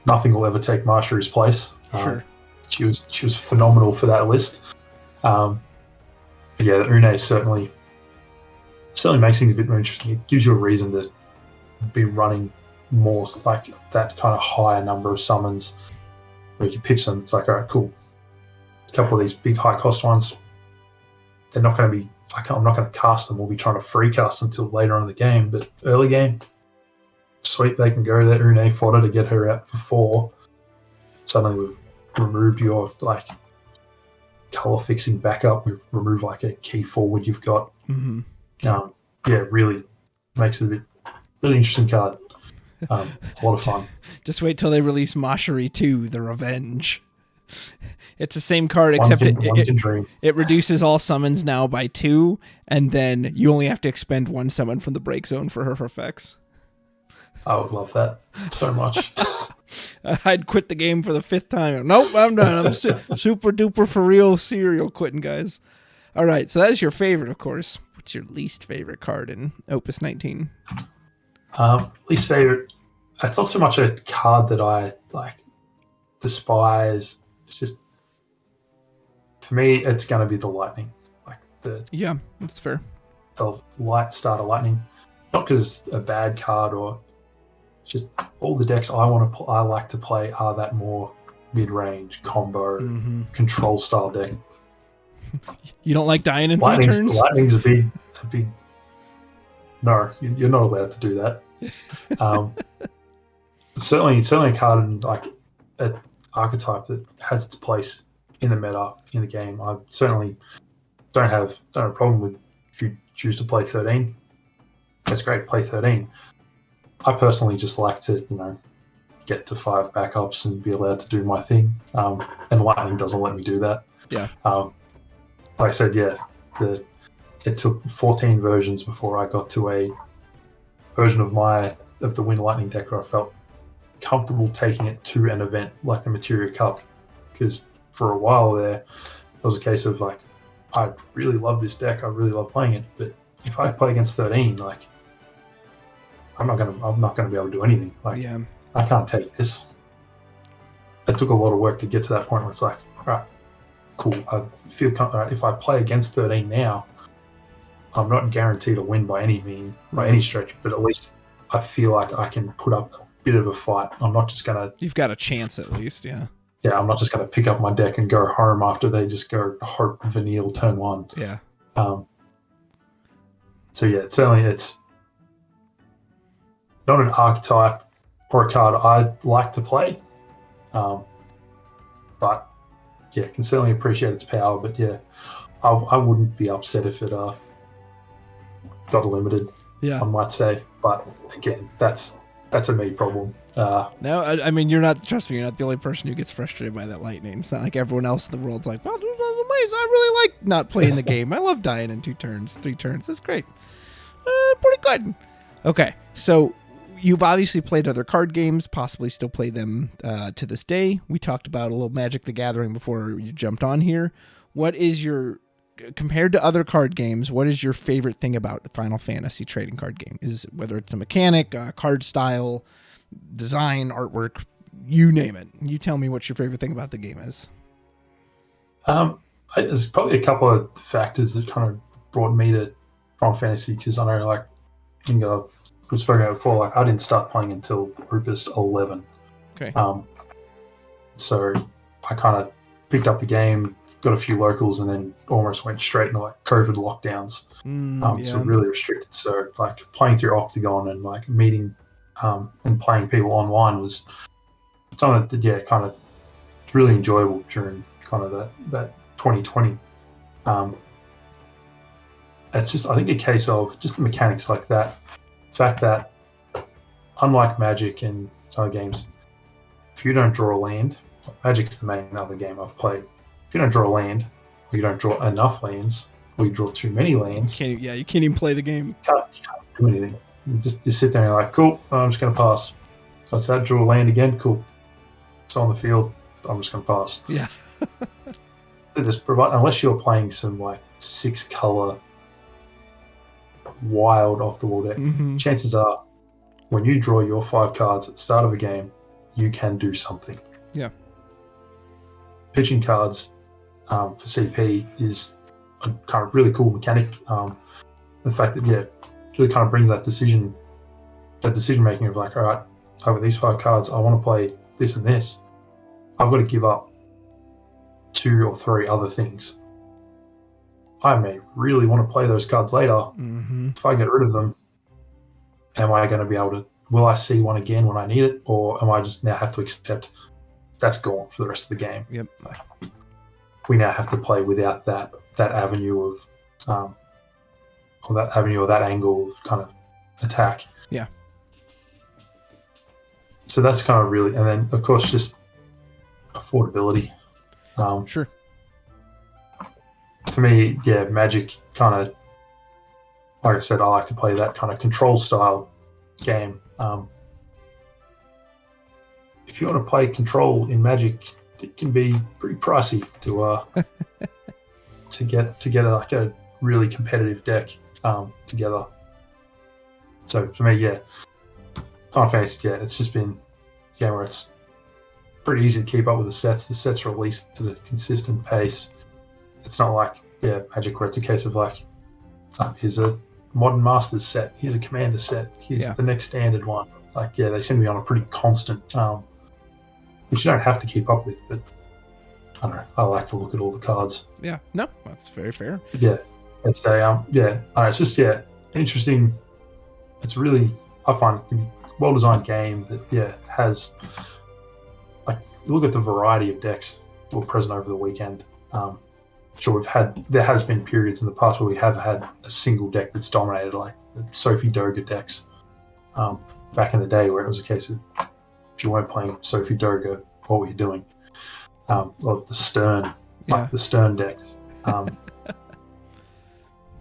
nothing will ever take Mastery's place. Sure. She was phenomenal for that list. The Une certainly makes things a bit more interesting. It gives you a reason to be running more like that kind of higher number of summons where you pitch them. It's like, all right, cool. A couple of these big high cost ones, they're not going to be, I'm not going to cast them. We'll be trying to free cast them until later on in the game. But early game, sweet, they can go there. Une fodder to get her out for 4. Suddenly we've removed your like color fixing backup. We've removed like a key forward you've got. Mm-hmm. Really makes it a bit really interesting card. A lot of fun. Just wait till they release Mastery 2, The Revenge. It's the same card, except it reduces all summons now by 2, and then you only have to expend 1 summon from the break zone for her effects. I would love that so much. I'd quit the game for the 5th time. Nope, I'm done. I'm super duper for real serial quitting, guys. All right, so that's your favorite, of course. What's your least favorite card in Opus 19? Least favorite. It's not so much a card that I like despise. It's just for me, it's going to be the lightning. Like that's fair. The light starter lightning, not because it's a bad card or just all the decks I like to play are that more mid-range combo control style deck. You don't like dying in 3 turns? Lightning's a big. No, you're not allowed to do that. Certainly a card in like an archetype that has its place in the meta in the game. I certainly don't have a problem with if you choose to play 13. That's great. Play 13. I personally just like to get to 5 backups and be allowed to do my thing. And Lightning doesn't let me do that. Yeah. Like I said, it took 14 versions before I got to a version of the Wind Lightning deck where I felt comfortable taking it to an event like the Materia Cup, because for a while there, it was a case of like, I really love this deck, I really love playing it, but if I play against 13, like, I'm not gonna be able to do anything. Like, I can't take this. It took a lot of work to get to that point where it's like, all right, cool. I feel comfortable. If I play against 13 now, I'm not guaranteed to win by any stretch, but at least I feel like I can put up a bit of a fight. I'm not just gonna. You've got a chance at least, yeah. Yeah, I'm not just gonna pick up my deck and go home after they just go hope Vanille turn 1. Yeah. Certainly it's not an archetype or a card I'd like to play, but can certainly appreciate its power. But I wouldn't be upset if it got limited. Yeah, I might say, but again, that's a me problem. No, I mean, trust me, you're not the only person who gets frustrated by that lightning. It's not like everyone else in the world's like, well, this is amazing. I really like not playing the game. I love dying in 2 turns, 3 turns. That's great. Pretty good. Okay, so you've obviously played other card games, possibly still play them to this day. We talked about a little Magic the Gathering before you jumped on here. What is compared to other card games, what is your favorite thing about the Final Fantasy trading card game? Whether it's a mechanic, card style, design, artwork, you name it. You tell me what your favorite thing about the game is. There's probably a couple of factors that kind of brought me to Final Fantasy, because I know, like, we've spoken about before, like, I didn't start playing until Opus 11. Okay. So I kind of picked up the game, got a few locals, and then almost went straight into like COVID lockdowns. So really restricted. So like playing through Octagon and like meeting and playing people online was something that kind of it's really enjoyable during kind of that 2020. It's just, I think, a case of just the mechanics, like that fact that unlike Magic and other games, if you don't draw a land, Magic's the main other game I've played. If you don't draw a land, or you don't draw enough lands, or you draw too many lands, you can't even play the game. You can't do anything. You sit there and you're like, cool, I'm just going to pass. That's that, draw a land again, cool. It's on the field, I'm just going to pass. Yeah. Unless you're playing some like 6-color wild off the wall deck, chances are when you draw your 5 cards at the start of a game, you can do something. Yeah. Pitching cards for CP is a kind of really cool mechanic. The fact that really kind of brings that decision making of like, all right, over these 5 cards, I want to play this and this. I've got to give up 2 or 3 other things. I may really want to play those cards later. If I get rid of them, am I going to be able to? Will I see one again when I need it, or am I just now have to accept that's gone for the rest of the game? Yep. Like, we now have to play without that avenue of, or that angle of kind of attack. Yeah. So that's kind of really, and then of course just affordability. Sure. For me, Magic kind of, like I said, I like to play that kind of control style game. If you want to play control in Magic, it can be pretty pricey to get like a really competitive deck together. So for me, Final Fantasy, it's just been a game where it's pretty easy to keep up with the sets. The sets released at a consistent pace. It's not like Magic where it's a case of like, here's a Modern Masters set, here's a Commander set, here's the next standard one. Like, they seem to be on a pretty constant, which you don't have to keep up with, but I don't know, I like to look at all the cards. Yeah, no, that's very fair. Yeah, it's a, it's just, interesting. It's really, I find it to be a well-designed game that, has, like, look at the variety of decks that were present over the weekend. Sure, there has been periods in the past where we have had a single deck that's dominated, like the Sophie Doga decks. Back in the day, where it was a case of if you weren't playing Sophie Doga, what were you doing? Or the Stern, like the Stern decks. But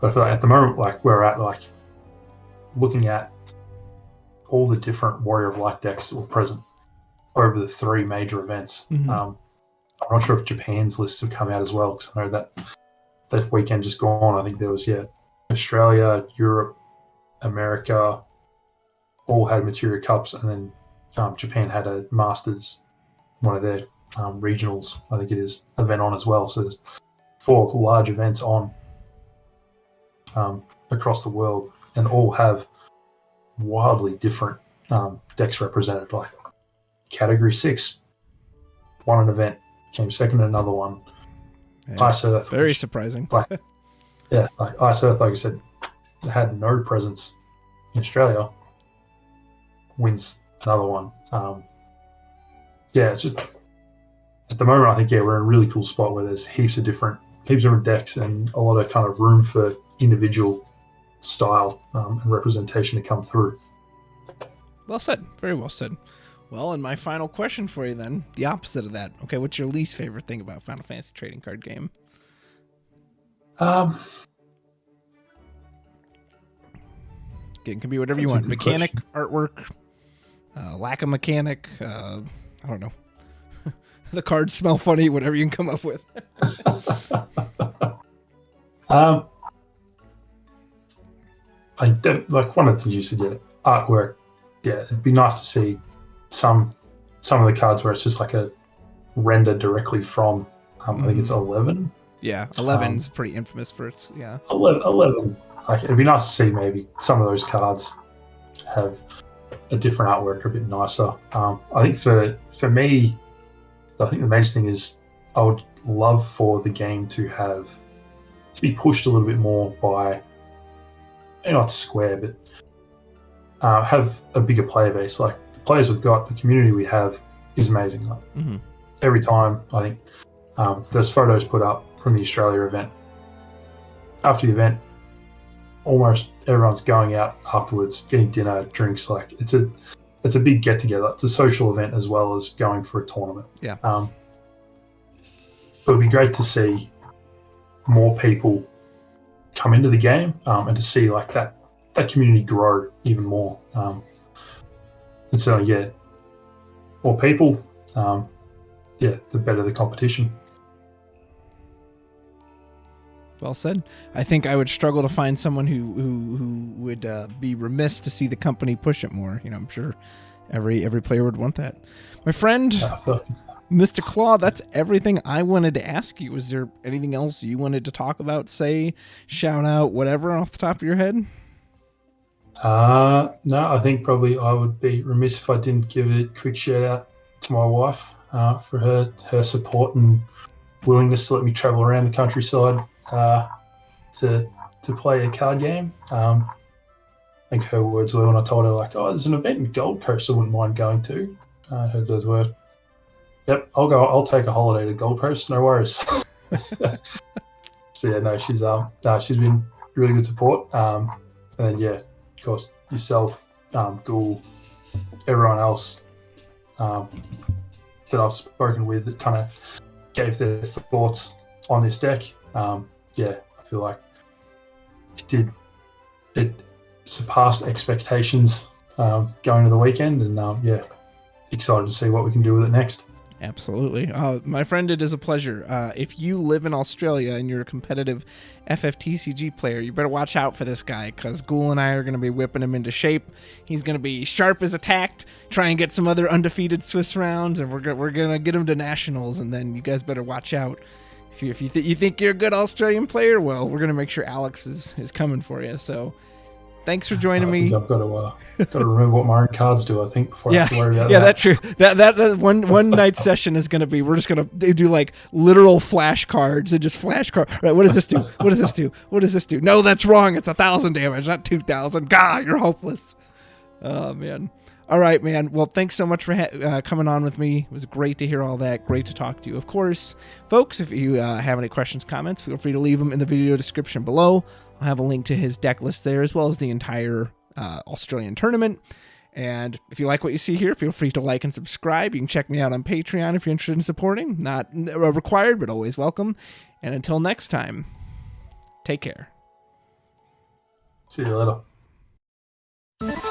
I feel like at the moment, like we're at, like looking at all the different Warrior of Light decks that were present over the 3 major events. I'm not sure if Japan's lists have come out as well, because I know that weekend just gone, I think there was, Australia, Europe, America, all had Materia Cups, and then Japan had a Masters, one of their regionals, I think it is, event on as well. So there's 4 large events on across the world, and all have wildly different decks represented. Like Category 6 won an event, came second in another one. Ice Earth, very surprising. Like Ice Earth, like I said, had no presence in Australia, wins another one. It's just at the moment, I think we're in a really cool spot where there's heaps of different decks and a lot of kind of room for individual style and representation to come through. Well said. Very well said. Well, and my final question for you then, the opposite of that. Okay, what's your least favorite thing about Final Fantasy trading card game? Again, It can be whatever you want. Mechanic, artwork, lack of mechanic, I don't know. The cards smell funny, whatever you can come up with. Like one of the things you said, artwork. Yeah, it'd be nice to see some of the cards where it's just like a render directly from I think it's 11. Yeah, 11's pretty infamous for its, 11. Like, it'd be nice to see maybe some of those cards have a different artwork, a bit nicer. I think for me, I think the main thing is I would love for the game to be pushed a little bit more by, not Square, but have a bigger player base. Like, the players we've got, the community we have is amazing. Like, every time, I think there's photos put up from the Australia event. After the event, almost everyone's going out afterwards, getting dinner, drinks. Like, it's a big get together. It's a social event as well as going for a tournament. Yeah. It would be great to see more people come into the game and to see like that community grow even more. And so more people, the better the competition. Well said. I think I would struggle to find someone who would be remiss to see the company push it more. I'm sure every player would want that. My friend, Mr. Claw, that's everything I wanted to ask you. Was there anything else you wanted to talk about, say, shout out, whatever, off the top of your head? No, I think probably I would be remiss if I didn't give a quick shout out to my wife for her support and willingness to let me travel around the countryside to play a card game. I think her words were when I told her, like, oh, there's an event in Gold Coast I wouldn't mind going to. Her those were, yep, I'll go. I'll take a holiday to Gold Coast, no worries. So no, she's been really good support. And then of course, yourself, Duel, everyone else that I've spoken with that kind of gave their thoughts on this deck. I feel like it surpassed expectations going to the weekend, and excited to see what we can do with it next. Absolutely. My friend, it is a pleasure. If you live in Australia and you're a competitive FFTCG player, you better watch out for this guy, because Ghoul and I are going to be whipping him into shape. He's going to be sharp as attacked, try and get some other undefeated Swiss rounds, and we're going to get him to nationals, and then you guys better watch out. If you think you're a good Australian player, well, we're going to make sure Alex is coming for you. So thanks for joining me. I've got to remember what my own cards do, I think, before I have to worry about that. Yeah, that's true. That one night session is going to be, we're just going to do like literal flashcards and just flashcard. Right, what does this do? What does this do? What does this do? No, that's wrong. It's 1,000 damage, not 2,000. God, you're hopeless. Oh, man. All right, man. Well, thanks so much for coming on with me. It was great to hear all that. Great to talk to you. Of course, folks, if you have any questions, comments, feel free to leave them in the video description below. I'll have a link to his deck list there, as well as the entire Australian tournament. And if you like what you see here, feel free to like and subscribe. You can check me out on Patreon if you're interested in supporting. Not required, but always welcome. And until next time, take care. See you later.